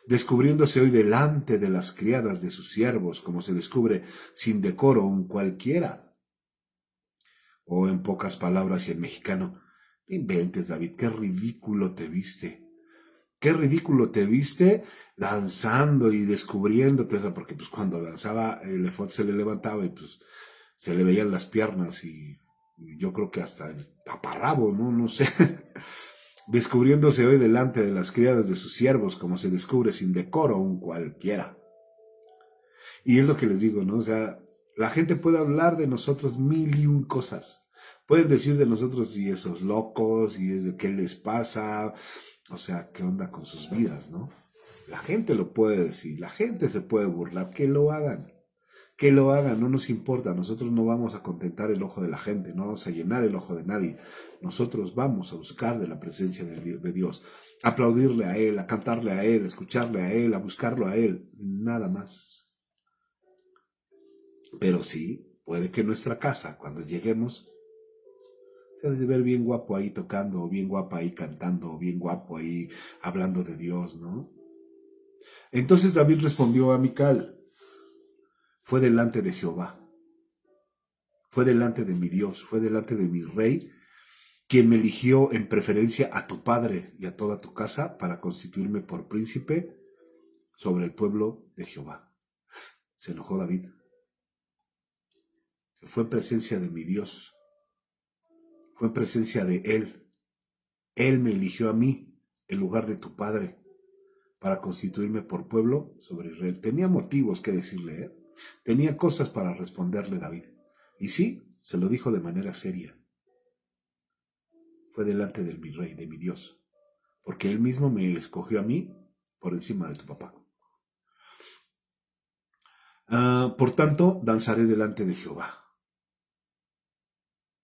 descubriéndose hoy delante de las criadas de sus siervos, como se descubre sin decoro un cualquiera. O en pocas palabras y en mexicano, no inventes, David, qué ridículo te viste. Qué ridículo te viste danzando y descubriéndote, o sea, porque pues cuando danzaba el efod se le levantaba y pues se le veían las piernas y yo creo que hasta el taparrabo, no sé, descubriéndose hoy delante de las criadas de sus siervos como se descubre sin decoro un cualquiera. Y es lo que les digo, ¿no? O sea, la gente puede hablar de nosotros mil y un cosas. Pueden decir de nosotros y esos locos y qué les pasa, o sea, qué onda con sus vidas, ¿no? La gente lo puede decir, la gente se puede burlar, que lo hagan, no nos importa, nosotros no vamos a contentar el ojo de la gente, no vamos a llenar el ojo de nadie, nosotros vamos a buscar de la presencia de Dios, a aplaudirle a Él, a cantarle a Él, a escucharle a Él, a buscarlo a Él, nada más. Pero sí, puede que en nuestra casa, cuando lleguemos, se ha de ver bien guapo ahí tocando, o bien guapa ahí cantando, o bien guapo ahí hablando de Dios, ¿no? Entonces David respondió a Mical, fue delante de Jehová, fue delante de mi Dios, fue delante de mi rey, quien me eligió en preferencia a tu padre y a toda tu casa para constituirme por príncipe sobre el pueblo de Jehová. Se enojó David. Se fue en presencia de mi Dios. Fue en presencia de Él. Él me eligió a mí en lugar de tu padre para constituirme por pueblo sobre Israel. Tenía motivos que decirle, ¿eh? Tenía cosas para responderle David. Y sí, se lo dijo de manera seria. Fue delante de mi rey, de mi Dios, porque Él mismo me escogió a mí por encima de tu papá. Por tanto, danzaré delante de Jehová.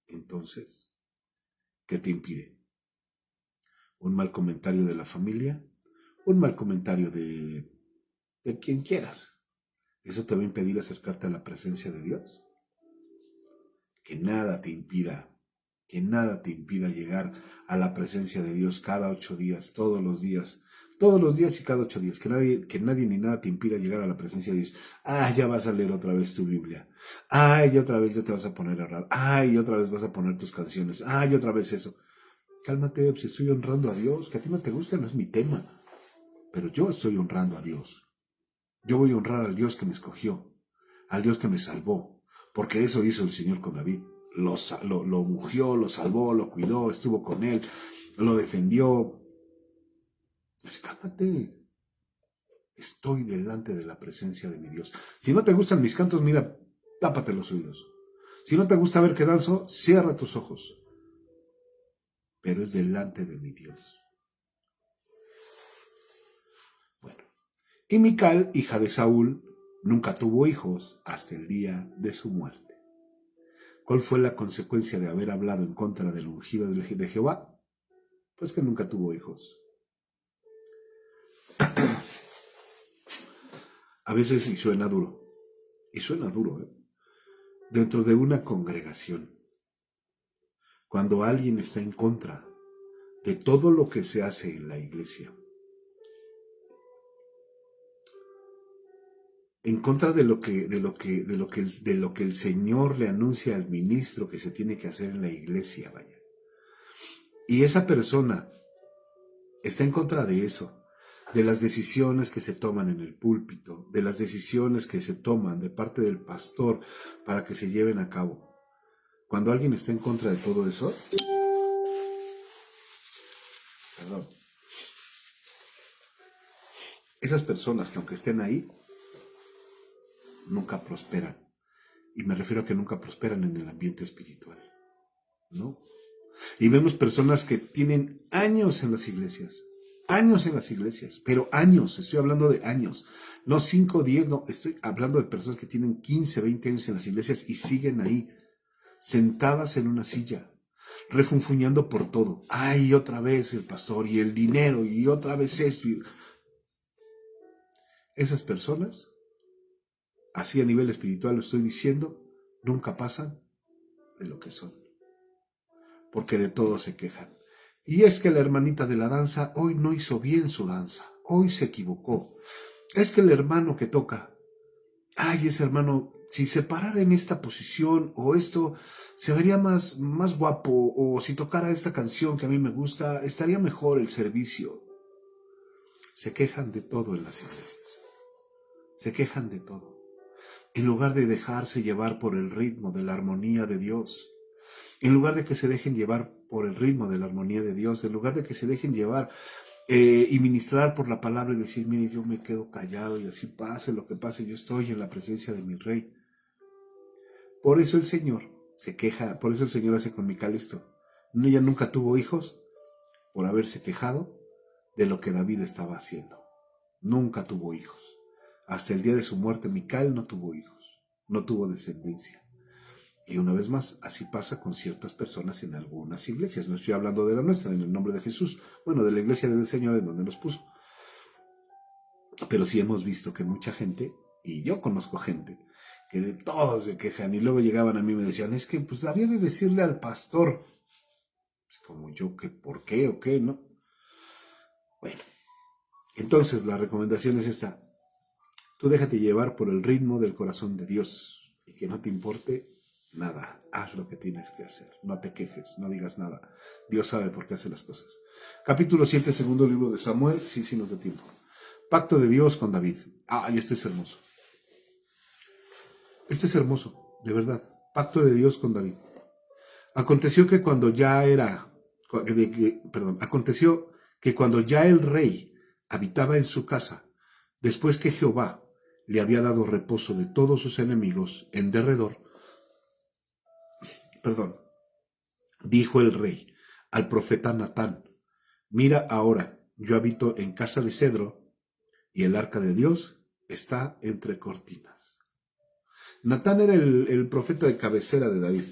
Entonces, ¿qué te impide? ¿Un mal comentario de la familia? ¿Un mal comentario de quien quieras? ¿Eso te va a impedir acercarte a la presencia de Dios? que nada te impida, llegar a la presencia de Dios cada 8 días, todos los días y cada 8 días, que nadie ni nada te impida llegar a la presencia de Dios. Ya vas a leer otra vez tu Biblia. Y otra vez ya te vas a poner a orar. Y otra vez vas a poner tus canciones. Y otra vez eso. Cálmate, si estoy honrando a Dios, que a ti no te gusta, no es mi tema. Pero yo estoy honrando a Dios. Yo voy a honrar al Dios que me escogió, al Dios que me salvó, porque eso hizo el Señor con David. Lo ungió, lo salvó, lo cuidó, estuvo con él, lo defendió. Pues cálmate. Estoy delante de la presencia de mi Dios. Si no te gustan mis cantos, mira, tápate los oídos. Si no te gusta ver que danzo, cierra tus ojos. Pero es delante de mi Dios. Bueno, y Mical, hija de Saúl, nunca tuvo hijos hasta el día de su muerte. ¿Cuál fue la consecuencia de haber hablado en contra del ungido de Jehová? Pues que nunca tuvo hijos. A veces y suena duro, dentro de una congregación, cuando alguien está en contra de todo lo que se hace en la iglesia, en contra de lo que el Señor le anuncia al ministro que se tiene que hacer en la iglesia, vaya. Y esa persona está en contra de eso, de las decisiones que se toman en el púlpito, de las decisiones que se toman de parte del pastor para que se lleven a cabo. Cuando alguien está en contra de todo eso, esas personas que aunque estén ahí, nunca prosperan. Y me refiero a que nunca prosperan en el ambiente espiritual, ¿no? Y vemos personas que tienen años en las iglesias, pero años, estoy hablando de años, no 5 o 10, no, estoy hablando de personas que tienen 15, 20 años en las iglesias y siguen ahí, sentadas en una silla, refunfuñando por todo. Otra vez el pastor y el dinero y otra vez esto. Esas personas, así a nivel espiritual lo estoy diciendo, nunca pasan de lo que son, porque de todo se quejan. Y es que la hermanita de la danza hoy no hizo bien su danza, hoy se equivocó. Es que el hermano que toca, ese hermano, si se parara en esta posición o esto, se vería más guapo, o si tocara esta canción que a mí me gusta, estaría mejor el servicio. Se quejan de todo en las iglesias, se quejan de todo, en lugar de dejarse llevar por el ritmo de la armonía de Dios. En lugar de que se dejen llevar por el ritmo de la armonía de Dios, en lugar de que se dejen llevar y ministrar por la palabra y decir, mire, yo me quedo callado y así pase lo que pase, yo estoy en la presencia de mi rey. Por eso el Señor se queja, por eso el Señor hace con Mical esto. Ella nunca tuvo hijos por haberse quejado de lo que David estaba haciendo. Nunca tuvo hijos. Hasta el día de su muerte Mical no tuvo hijos, no tuvo descendencia. Y una vez más, así pasa con ciertas personas en algunas iglesias. No estoy hablando de la nuestra, en el nombre de Jesús. Bueno, de la iglesia del Señor en donde nos puso. Pero sí hemos visto que mucha gente, y yo conozco gente, que de todos se quejan. Y luego llegaban a mí y me decían, es que pues había de decirle al pastor. Pues como yo, que por qué o qué, ¿no? Bueno, entonces la recomendación es esta. Tú déjate llevar por el ritmo del corazón de Dios. Y que no te importe nada, haz lo que tienes que hacer. No te quejes, no digas nada. Dios sabe por qué hace las cosas. Capítulo 7, segundo libro de Samuel. Sí nos da tiempo. Pacto de Dios con David. Y este es hermoso. Este es hermoso, de verdad. Pacto de Dios con David. Aconteció que cuando ya el rey habitaba en su casa, después que Jehová le había dado reposo de todos sus enemigos en derredor, dijo el rey al profeta Natán, mira ahora, yo habito en casa de cedro y el arca de Dios está entre cortinas. Natán era el profeta de cabecera de David.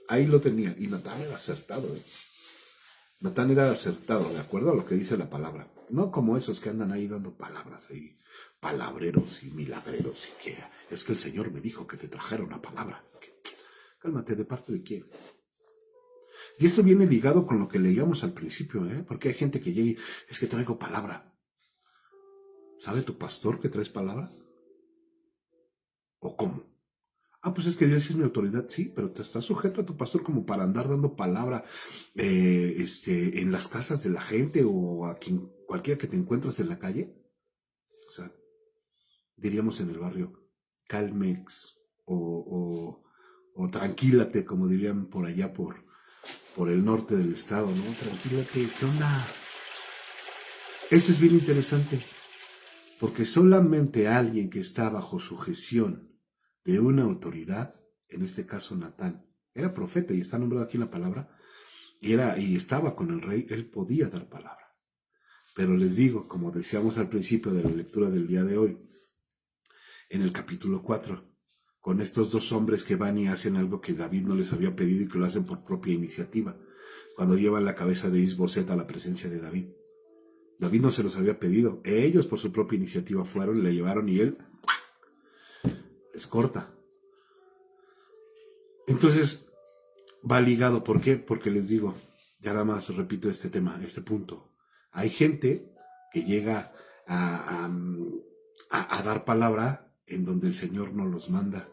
Ahí lo tenía, y Natán era acertado. Natán era acertado, de acuerdo a lo que dice la palabra. No como esos que andan ahí dando palabras, ahí, palabreros y milagreros, y que es que el Señor me dijo que te trajera una palabra. Cálmate, ¿de parte de quién? Y esto viene ligado con lo que leíamos al principio, porque hay gente que llega y es que traigo palabra. ¿Sabe tu pastor que traes palabra? ¿O cómo? Ah, pues es que Dios es mi autoridad, sí, pero te estás sujeto a tu pastor como para andar dando palabra en las casas de la gente o a quien cualquiera que te encuentres en la calle. O sea, diríamos en el barrio, calmex o tranquílate, como dirían por allá por el norte del estado, ¿no? Tranquílate, ¿qué onda? Esto es bien interesante, porque solamente alguien que está bajo sujeción de una autoridad, en este caso Natán, era profeta y está nombrado aquí en la palabra, y estaba con el rey, él podía dar palabra. Pero les digo, como decíamos al principio de la lectura del día de hoy, en el capítulo 4, con estos dos hombres que van y hacen algo que David no les había pedido y que lo hacen por propia iniciativa, cuando llevan la cabeza de Isboset a la presencia de David. David no se los había pedido, ellos por su propia iniciativa fueron, le llevaron y él les corta. Entonces, va ligado, ¿por qué? Porque les digo, ya nada más repito este tema, este punto. Hay gente que llega a dar palabra en donde el Señor no los manda.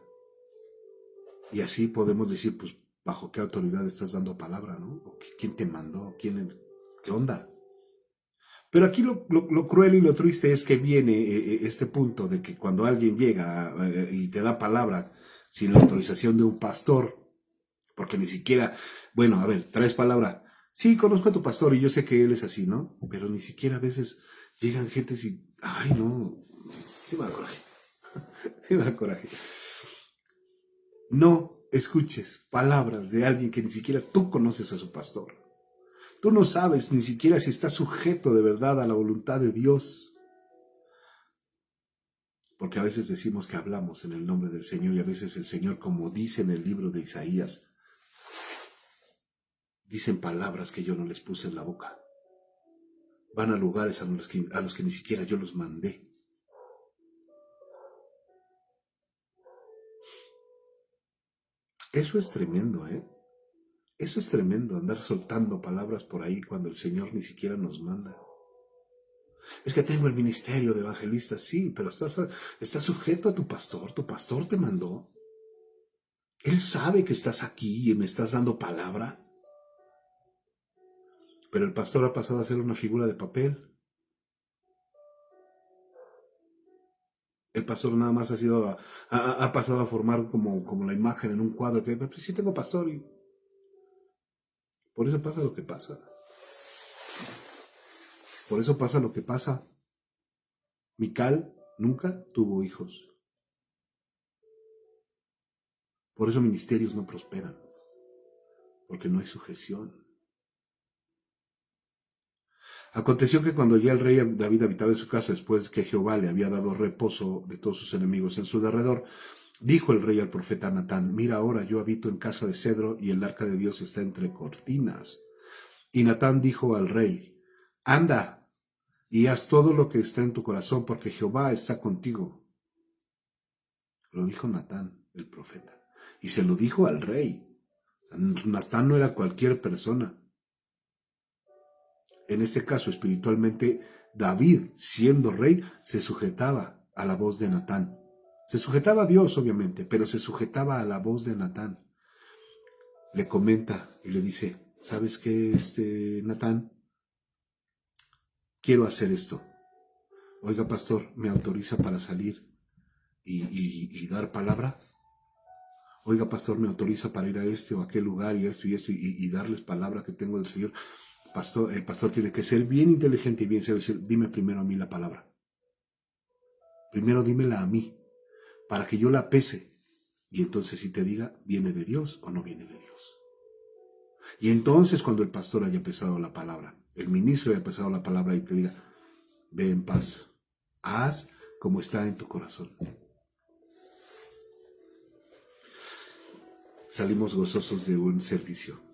Y así podemos decir, pues, ¿bajo qué autoridad estás dando palabra, no? ¿O quién te mandó? ¿Qué onda? Pero aquí lo cruel y lo triste es que viene este punto de que cuando alguien llega y te da palabra sin la autorización de un pastor, porque ni siquiera, bueno, a ver, traes palabra. Sí, conozco a tu pastor y yo sé que él es así, ¿no? Pero ni siquiera a veces llegan gentes y, ay, no, sí me da coraje. Sí me da coraje. No escuches palabras de alguien que ni siquiera tú conoces a su pastor. Tú no sabes ni siquiera si está sujeto de verdad a la voluntad de Dios. Porque a veces decimos que hablamos en el nombre del Señor y a veces el Señor, como dice en el libro de Isaías, dicen palabras que yo no les puse en la boca. Van a lugares a los que ni siquiera yo los mandé. Eso es tremendo, ¿eh? Eso es tremendo, andar soltando palabras por ahí cuando el Señor ni siquiera nos manda. Es que tengo el ministerio de evangelista, sí, pero estás sujeto a tu pastor te mandó. Él sabe que estás aquí y me estás dando palabra. Pero el pastor ha pasado a ser una figura de papel. El pastor nada más ha pasado a formar como la imagen en un cuadro que, pues sí tengo pastor y por eso pasa lo que pasa. Por eso pasa lo que pasa. Mical nunca tuvo hijos. Por eso ministerios no prosperan. Porque no hay sujeción. Aconteció que cuando ya el rey David habitaba en su casa después que Jehová le había dado reposo de todos sus enemigos en su derredor, dijo el rey al profeta Natán, mira ahora yo habito en casa de cedro y el arca de Dios está entre cortinas. Y Natán dijo al rey, anda y haz todo lo que está en tu corazón porque Jehová está contigo. Lo dijo Natán, el profeta, y se lo dijo al rey. Natán no era cualquier persona. En este caso, espiritualmente, David, siendo rey, se sujetaba a la voz de Natán. Se sujetaba a Dios, obviamente, pero se sujetaba a la voz de Natán. Le comenta y le dice, ¿sabes qué, Natán? Quiero hacer esto. Oiga, pastor, ¿me autoriza para salir y dar palabra? Oiga, pastor, ¿me autoriza para ir a este o aquel lugar y esto y darles palabra que tengo del Señor? El pastor tiene que ser bien inteligente y bien saber decir, dime primero a mí la palabra. Primero dímela a mí, para que yo la pese. Y entonces si te diga, ¿viene de Dios o no viene de Dios? Y entonces cuando el pastor haya pesado la palabra, el ministro haya pesado la palabra y te diga, ve en paz, haz como está en tu corazón. Salimos gozosos de un servicio.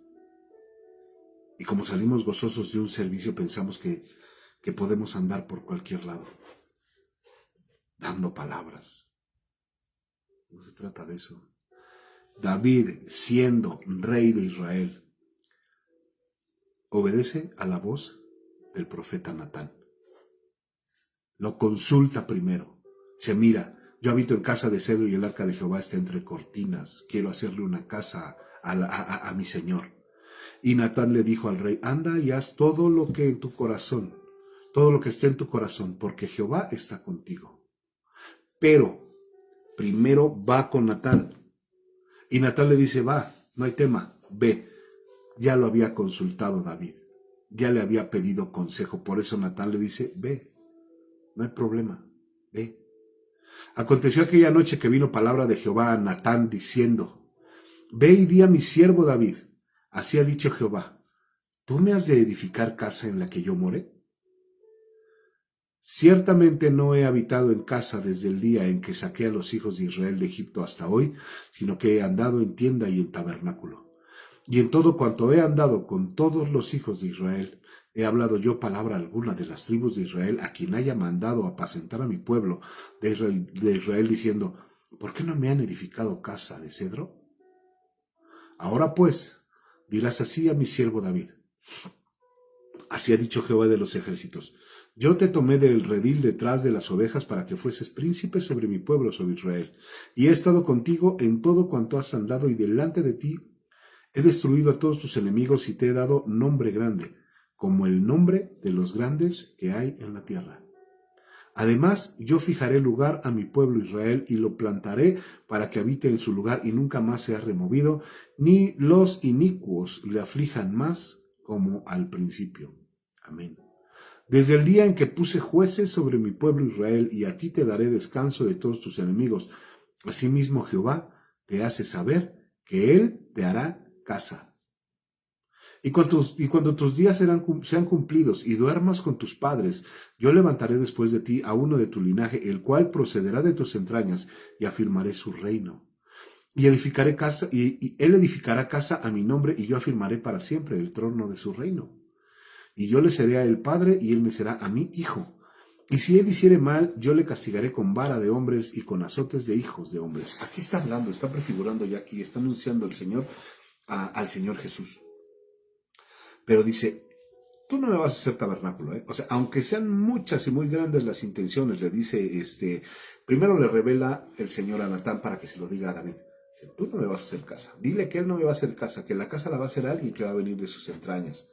Y como salimos gozosos de un servicio, pensamos que podemos andar por cualquier lado, dando palabras. No se trata de eso. David, siendo rey de Israel, obedece a la voz del profeta Natán. Lo consulta primero. Se mira, yo habito en casa de cedro y el arca de Jehová está entre cortinas. Quiero hacerle una casa a mi señor. Y Natán le dijo al rey, anda y haz todo lo que en tu corazón, todo lo que esté en tu corazón, porque Jehová está contigo. Pero primero va con Natán. Y Natán le dice, va, no hay tema, ve. Ya lo había consultado David, ya le había pedido consejo, por eso Natán le dice, ve, no hay problema, ve. Aconteció aquella noche que vino palabra de Jehová a Natán diciendo, ve y di a mi siervo David, así ha dicho Jehová, ¿tú me has de edificar casa en la que yo more? Ciertamente no he habitado en casa desde el día en que saqué a los hijos de Israel de Egipto hasta hoy, sino que he andado en tienda y en tabernáculo. Y en todo cuanto he andado con todos los hijos de Israel, he hablado yo palabra alguna de las tribus de Israel a quien haya mandado apacentar a mi pueblo de Israel diciendo, ¿por qué no me han edificado casa de cedro? Ahora pues, dirás así a mi siervo David, así ha dicho Jehová de los ejércitos, yo te tomé del redil detrás de las ovejas para que fueses príncipe sobre mi pueblo, sobre Israel, y he estado contigo en todo cuanto has andado y delante de ti he destruido a todos tus enemigos y te he dado nombre grande, como el nombre de los grandes que hay en la tierra. Además, yo fijaré lugar a mi pueblo Israel y lo plantaré para que habite en su lugar y nunca más sea removido, ni los inicuos le aflijan más como al principio. Amén. Desde el día en que puse jueces sobre mi pueblo Israel, y a ti te daré descanso de todos tus enemigos. Asimismo Jehová te hace saber que Él te hará casa. Y cuando tus días sean cumplidos y duermas con tus padres, yo levantaré después de ti a uno de tu linaje, el cual procederá de tus entrañas, y afirmaré su reino. Y edificaré casa, y él edificará casa a mi nombre, y yo afirmaré para siempre el trono de su reino. Y yo le seré a él padre, y él me será a mí hijo. Y si él hiciere mal, yo le castigaré con vara de hombres y con azotes de hijos de hombres. Aquí está hablando, está prefigurando ya aquí, está anunciando el Señor al Señor Jesús. Pero dice, tú no me vas a hacer tabernáculo, ¿eh? O sea, aunque sean muchas y muy grandes las intenciones, le dice, primero le revela el Señor a Natán para que se lo diga a David. Dice, tú no me vas a hacer casa. Dile que él no me va a hacer casa, que la casa la va a hacer alguien que va a venir de sus entrañas.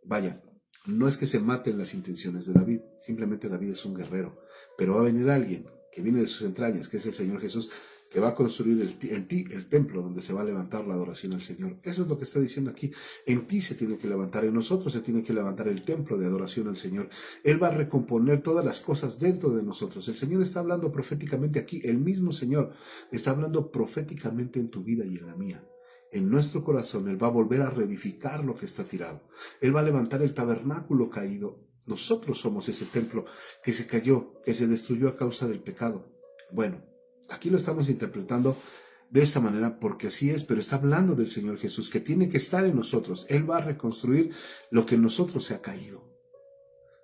Vaya, no es que se maten las intenciones de David, simplemente David es un guerrero, pero va a venir alguien que viene de sus entrañas, que es el Señor Jesús, que va a construir en ti el templo donde se va a levantar la adoración al Señor. Eso es lo que está diciendo aquí. En ti se tiene que levantar, en nosotros se tiene que levantar el templo de adoración al Señor. Él va a recomponer todas las cosas dentro de nosotros. El Señor está hablando proféticamente aquí, el mismo Señor está hablando proféticamente en tu vida y en la mía. En nuestro corazón Él va a volver a reedificar lo que está tirado. Él va a levantar el tabernáculo caído. Nosotros somos ese templo que se cayó, que se destruyó a causa del pecado. Bueno, aquí lo estamos interpretando de esta manera porque así es, pero está hablando del Señor Jesús, que tiene que estar en nosotros. Él va a reconstruir lo que en nosotros se ha caído.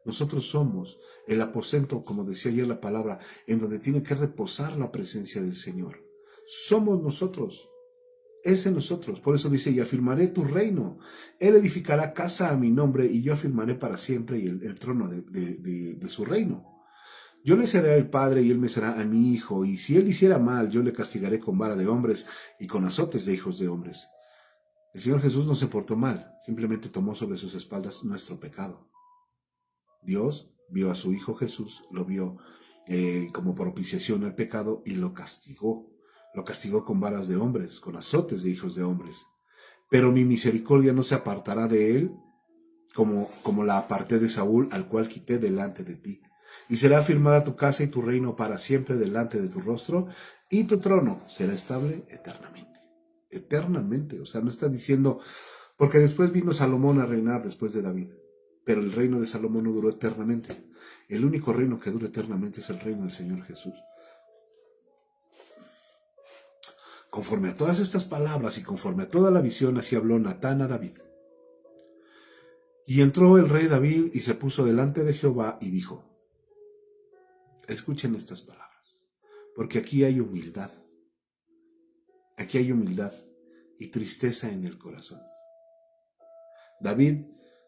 Nosotros somos el aposento, como decía ayer la palabra, en donde tiene que reposar la presencia del Señor. Somos nosotros. Es en nosotros. Por eso dice, y afirmaré tu reino. Él edificará casa a mi nombre y yo afirmaré para siempre el trono de su reino. Yo le seré el padre y él me será a mi hijo. Y si él hiciera mal, yo le castigaré con vara de hombres y con azotes de hijos de hombres. El Señor Jesús no se portó mal, simplemente tomó sobre sus espaldas nuestro pecado. Dios vio a su Hijo Jesús, lo vio como propiciación al pecado y lo castigó. Lo castigó con varas de hombres, con azotes de hijos de hombres. Pero mi misericordia no se apartará de él como la aparté de Saúl, al cual quité delante de ti. Y será firmada tu casa y tu reino para siempre delante de tu rostro, y tu trono será estable eternamente. Eternamente, o sea, no está diciendo, porque después vino Salomón a reinar después de David, pero el reino de Salomón no duró eternamente. El único reino que dura eternamente es el reino del Señor Jesús. Conforme a todas estas palabras y conforme a toda la visión, así habló Natán a David. Y entró el rey David y se puso delante de Jehová y dijo, escuchen estas palabras, porque aquí hay humildad. Aquí hay humildad y tristeza en el corazón. David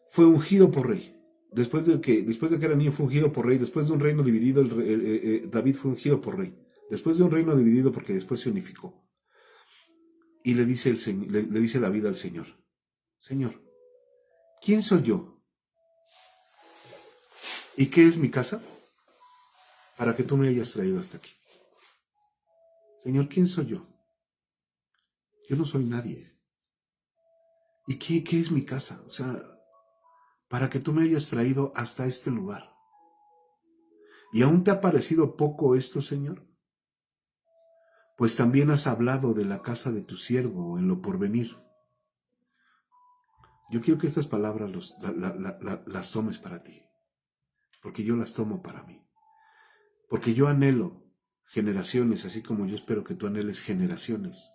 fue ungido por rey. Después de que era niño fue ungido por rey. Después de un reino dividido, David fue ungido por rey. Después de un reino dividido, porque después se unificó. Y le dice David al Señor: Señor, ¿quién soy yo? ¿Y qué es mi casa? Para que tú me hayas traído hasta aquí. Señor, ¿quién soy yo? Yo no soy nadie. ¿Y qué es mi casa? O sea, para que tú me hayas traído hasta este lugar. ¿Y aún te ha parecido poco esto, Señor? Pues también has hablado de la casa de tu siervo en lo porvenir. Yo quiero que estas palabras las tomes para ti, porque yo las tomo para mí. Porque yo anhelo generaciones, así como yo espero que tú anheles generaciones,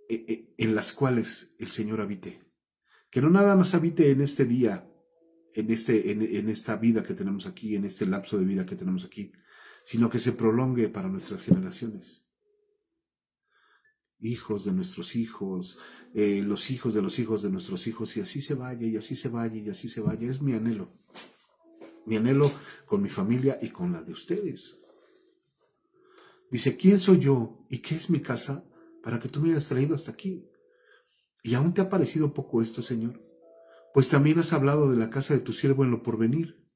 en las cuales el Señor habite. Que no nada más habite en este día, en esta vida que tenemos aquí, en este lapso de vida que tenemos aquí, sino que se prolongue para nuestras generaciones. Hijos de nuestros hijos, los hijos de los hijos de nuestros hijos, y así se vaya, y así se vaya, y así se vaya. Es mi anhelo. Mi anhelo con mi familia y con la de ustedes. Dice: ¿quién soy yo y qué es mi casa para que tú me hayas traído hasta aquí? ¿Y aún te ha parecido poco esto, Señor? Pues también has hablado de la casa de tu siervo en lo porvenir.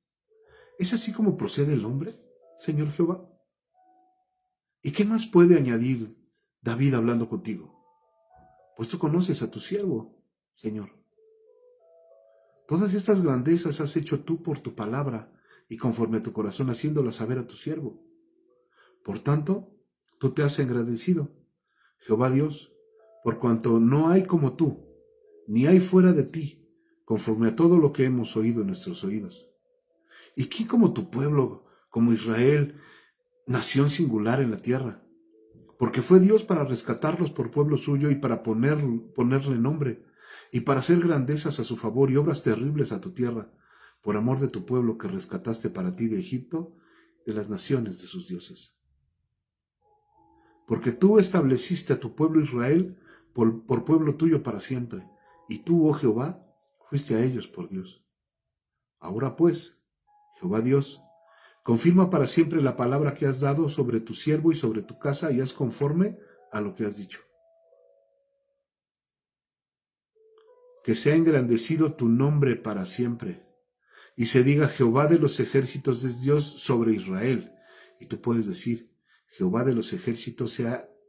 ¿Es así como procede el hombre, Señor Jehová? ¿Y qué más puede añadir David hablando contigo? Pues tú conoces a tu siervo, Señor. Todas estas grandezas has hecho tú por tu palabra y conforme a tu corazón, haciéndolas saber a tu siervo. Por tanto, tú te has engrandecido, Jehová Dios, por cuanto no hay como tú, ni hay fuera de ti, conforme a todo lo que hemos oído en nuestros oídos. ¿Y quién como tu pueblo, como Israel, nación singular en la tierra? Porque fue Dios para rescatarlos por pueblo suyo y para ponerle nombre, y para hacer grandezas a su favor y obras terribles a tu tierra, por amor de tu pueblo que rescataste para ti de Egipto, de las naciones de sus dioses. Porque tú estableciste a tu pueblo Israel por pueblo tuyo para siempre, y tú, oh Jehová, fuiste a ellos por Dios. Ahora pues, Jehová Dios, confirma para siempre la palabra que has dado sobre tu siervo y sobre tu casa, y haz conforme a lo que has dicho. Que sea engrandecido tu nombre para siempre, y se diga: Jehová de los ejércitos es Dios sobre Israel. Y tú puedes decir: Jehová de los ejércitos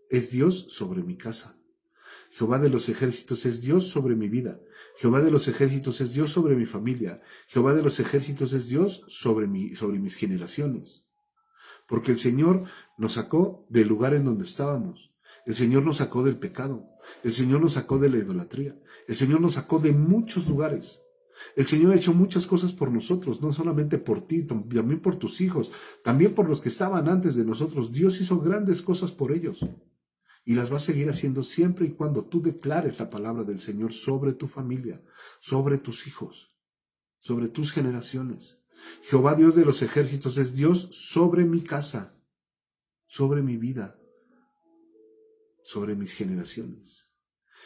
es Dios sobre mi casa. Jehová de los ejércitos es Dios sobre mi vida. Jehová de los ejércitos es Dios sobre mi familia. Jehová de los ejércitos es Dios sobre mis generaciones. Porque el Señor nos sacó del lugar en donde estábamos. El Señor nos sacó del pecado. El Señor nos sacó de la idolatría. El Señor nos sacó de muchos lugares. El Señor ha hecho muchas cosas por nosotros, no solamente por ti, también por tus hijos, también por los que estaban antes de nosotros. Dios hizo grandes cosas por ellos. Y las va a seguir haciendo siempre y cuando tú declares la palabra del Señor sobre tu familia, sobre tus hijos, sobre tus generaciones. Jehová Dios de los ejércitos es Dios sobre mi casa, sobre mi vida, sobre mis generaciones.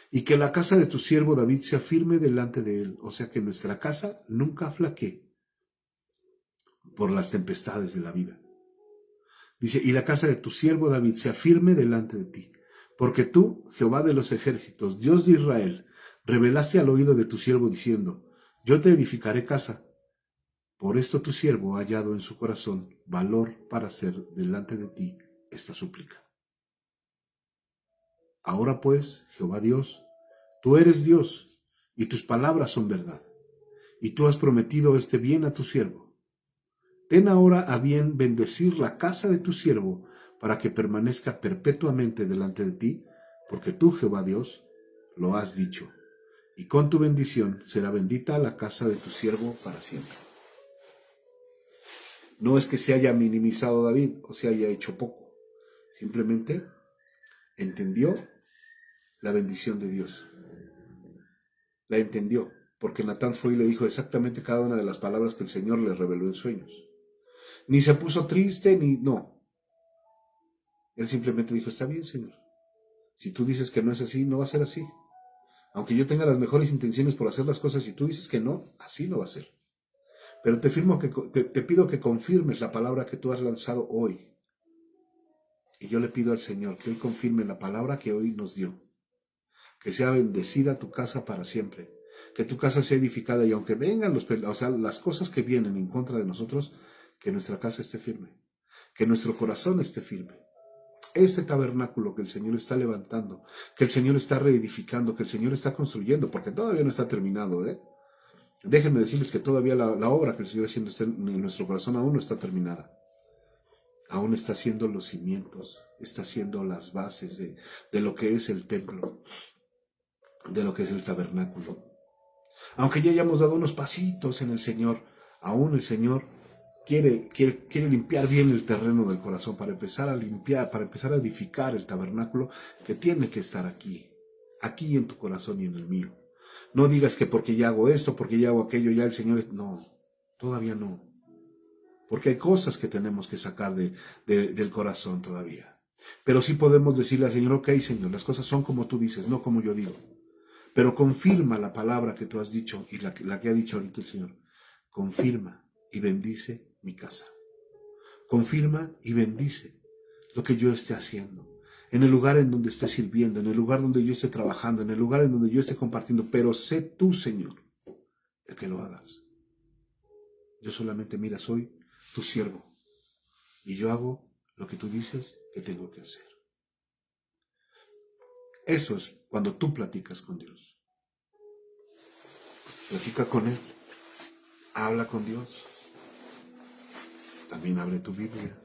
Y que la casa de tu siervo David sea firme delante de él, o sea que nuestra casa nunca flaquee por las tempestades de la vida. Dice: y la casa de tu siervo David sea firme delante de ti. Porque tú, Jehová de los ejércitos, Dios de Israel, revelaste al oído de tu siervo diciendo: yo te edificaré casa. Por esto tu siervo ha hallado en su corazón valor para hacer delante de ti esta súplica. Ahora pues, Jehová Dios, tú eres Dios, y tus palabras son verdad, y tú has prometido este bien a tu siervo. Ten ahora a bien bendecir la casa de tu siervo, para que permanezca perpetuamente delante de ti, porque tú, Jehová Dios, lo has dicho, y con tu bendición será bendita la casa de tu siervo para siempre. No es que se haya minimizado David o se haya hecho poco, simplemente entendió la bendición de Dios. La entendió, porque Natán fue y le dijo exactamente cada una de las palabras que el Señor le reveló en sueños. Ni se puso triste, no. Él simplemente dijo, está bien, Señor. Si tú dices que no es así, no va a ser así. Aunque yo tenga las mejores intenciones por hacer las cosas, si tú dices que no, así no va a ser. Pero te pido que confirmes la palabra que tú has lanzado hoy. Y yo le pido al Señor que hoy confirme la palabra que hoy nos dio. Que sea bendecida tu casa para siempre. Que tu casa sea edificada y aunque vengan las cosas que vienen en contra de nosotros, que nuestra casa esté firme. Que nuestro corazón esté firme. Este tabernáculo que el Señor está levantando, que el Señor está reedificando, que el Señor está construyendo, porque todavía no está terminado, ¿eh? Déjenme decirles que todavía la obra que el Señor está haciendo en nuestro corazón aún no está terminada. Aún está haciendo los cimientos, está haciendo las bases de lo que es el templo, de lo que es el tabernáculo. Aunque ya hayamos dado unos pasitos en el Señor, aún el Señor quiere limpiar bien el terreno del corazón para empezar a limpiar, para empezar a edificar el tabernáculo que tiene que estar aquí en tu corazón y en el mío. No digas que porque ya hago esto, porque ya hago aquello, ya el Señor es... No, todavía no. Porque hay cosas que tenemos que sacar del corazón todavía. Pero sí podemos decirle al Señor, ok, Señor, las cosas son como tú dices, no como yo digo. Pero confirma la palabra que tú has dicho y la que ha dicho ahorita el Señor. Confirma y bendice mi casa. Confirma y bendice lo que yo esté haciendo. En el lugar en donde esté sirviendo, en el lugar donde yo esté trabajando, en el lugar en donde yo esté compartiendo. Pero sé tú, Señor, el que lo hagas. Yo solamente, mira, soy tu siervo. Y yo hago lo que tú dices que tengo que hacer. Eso es cuando tú platicas con Dios. Platica con Él. Habla con Dios. También abre tu Biblia.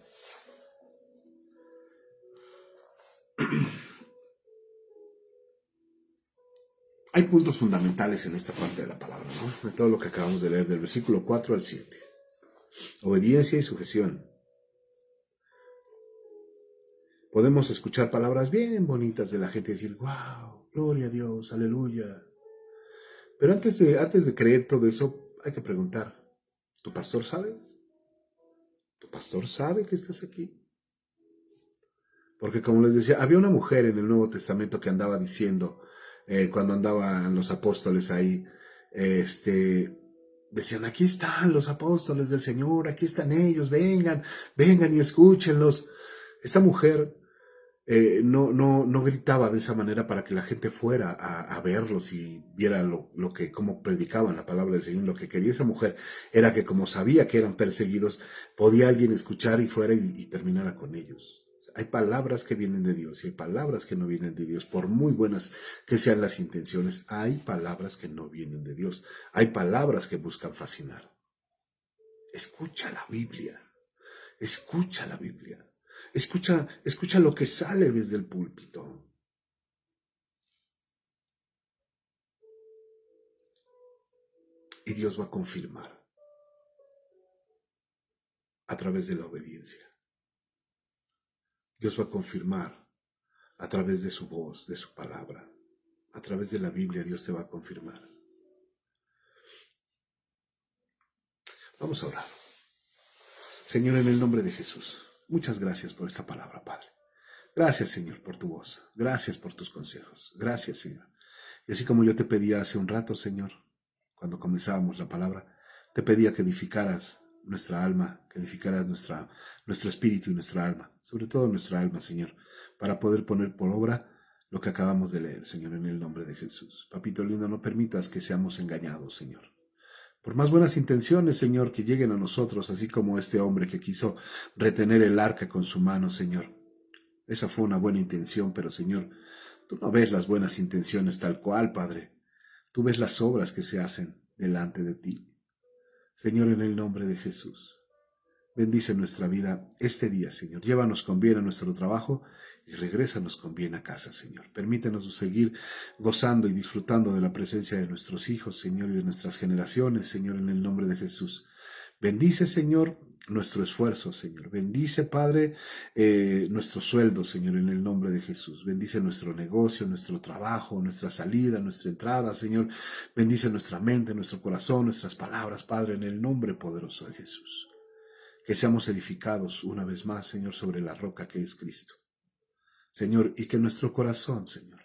Hay puntos fundamentales en esta parte de la palabra, ¿no? De todo lo que acabamos de leer, del versículo 4 al 7. Obediencia y sujeción. Podemos escuchar palabras bien bonitas de la gente y decir, wow, gloria a Dios, aleluya. Pero antes de creer todo eso, hay que preguntar, ¿tu pastor sabe? ¿Tu pastor sabe que estás aquí? Porque como les decía, había una mujer en el Nuevo Testamento que andaba diciendo, cuando andaban los apóstoles ahí, decían, aquí están los apóstoles del Señor, aquí están ellos, vengan y escúchenlos. Esta mujer no gritaba de esa manera para que la gente fuera a verlos y viera cómo predicaban la palabra del Señor. Lo que quería esa mujer era que, como sabía que eran perseguidos, podía alguien escuchar y fuera y terminara con ellos. Hay palabras que vienen de Dios y hay palabras que no vienen de Dios. Por muy buenas que sean las intenciones, hay palabras que no vienen de Dios. Hay palabras que buscan fascinar. Escucha la Biblia. Escucha la Biblia. Escucha lo que sale desde el púlpito. Y Dios va a confirmar a través de la obediencia. Dios va a confirmar a través de su voz, de su palabra. A través de la Biblia Dios te va a confirmar. Vamos a orar. Señor, en el nombre de Jesús, muchas gracias por esta palabra, Padre. Gracias, Señor, por tu voz. Gracias por tus consejos. Gracias, Señor. Y así como yo te pedía hace un rato, Señor, cuando comenzábamos la palabra, te pedía que edificaras nuestra alma, que edificaras nuestro espíritu y nuestra alma, sobre todo nuestra alma, Señor, para poder poner por obra lo que acabamos de leer, Señor, en el nombre de Jesús. Papito lindo, no permitas que seamos engañados, Señor. Por más buenas intenciones, Señor, que lleguen a nosotros, así como este hombre que quiso retener el arca con su mano, Señor. Esa fue una buena intención, pero, Señor, tú no ves las buenas intenciones tal cual, Padre. Tú ves las obras que se hacen delante de ti. Señor, en el nombre de Jesús, bendice nuestra vida este día, Señor. Llévanos con bien a nuestro trabajo y regrésanos con bien a casa, Señor. Permítenos seguir gozando y disfrutando de la presencia de nuestros hijos, Señor, y de nuestras generaciones, Señor, en el nombre de Jesús. Bendice, Señor, nuestro esfuerzo, Señor. Bendice, Padre, nuestro sueldo, Señor, en el nombre de Jesús. Bendice nuestro negocio, nuestro trabajo, nuestra salida, nuestra entrada, Señor. Bendice nuestra mente, nuestro corazón, nuestras palabras, Padre, en el nombre poderoso de Jesús. Que seamos edificados una vez más, Señor, sobre la roca que es Cristo. Señor, y que nuestro corazón, Señor,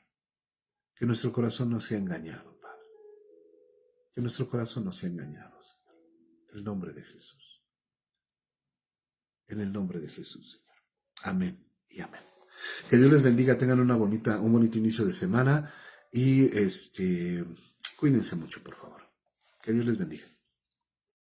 que nuestro corazón no sea engañado, Padre. Que nuestro corazón no sea engañado, Señor. En el nombre de Jesús. En el nombre de Jesús, Señor. Amén y amén. Que Dios les bendiga, tengan un bonito inicio de semana y cuídense mucho, por favor. Que Dios les bendiga.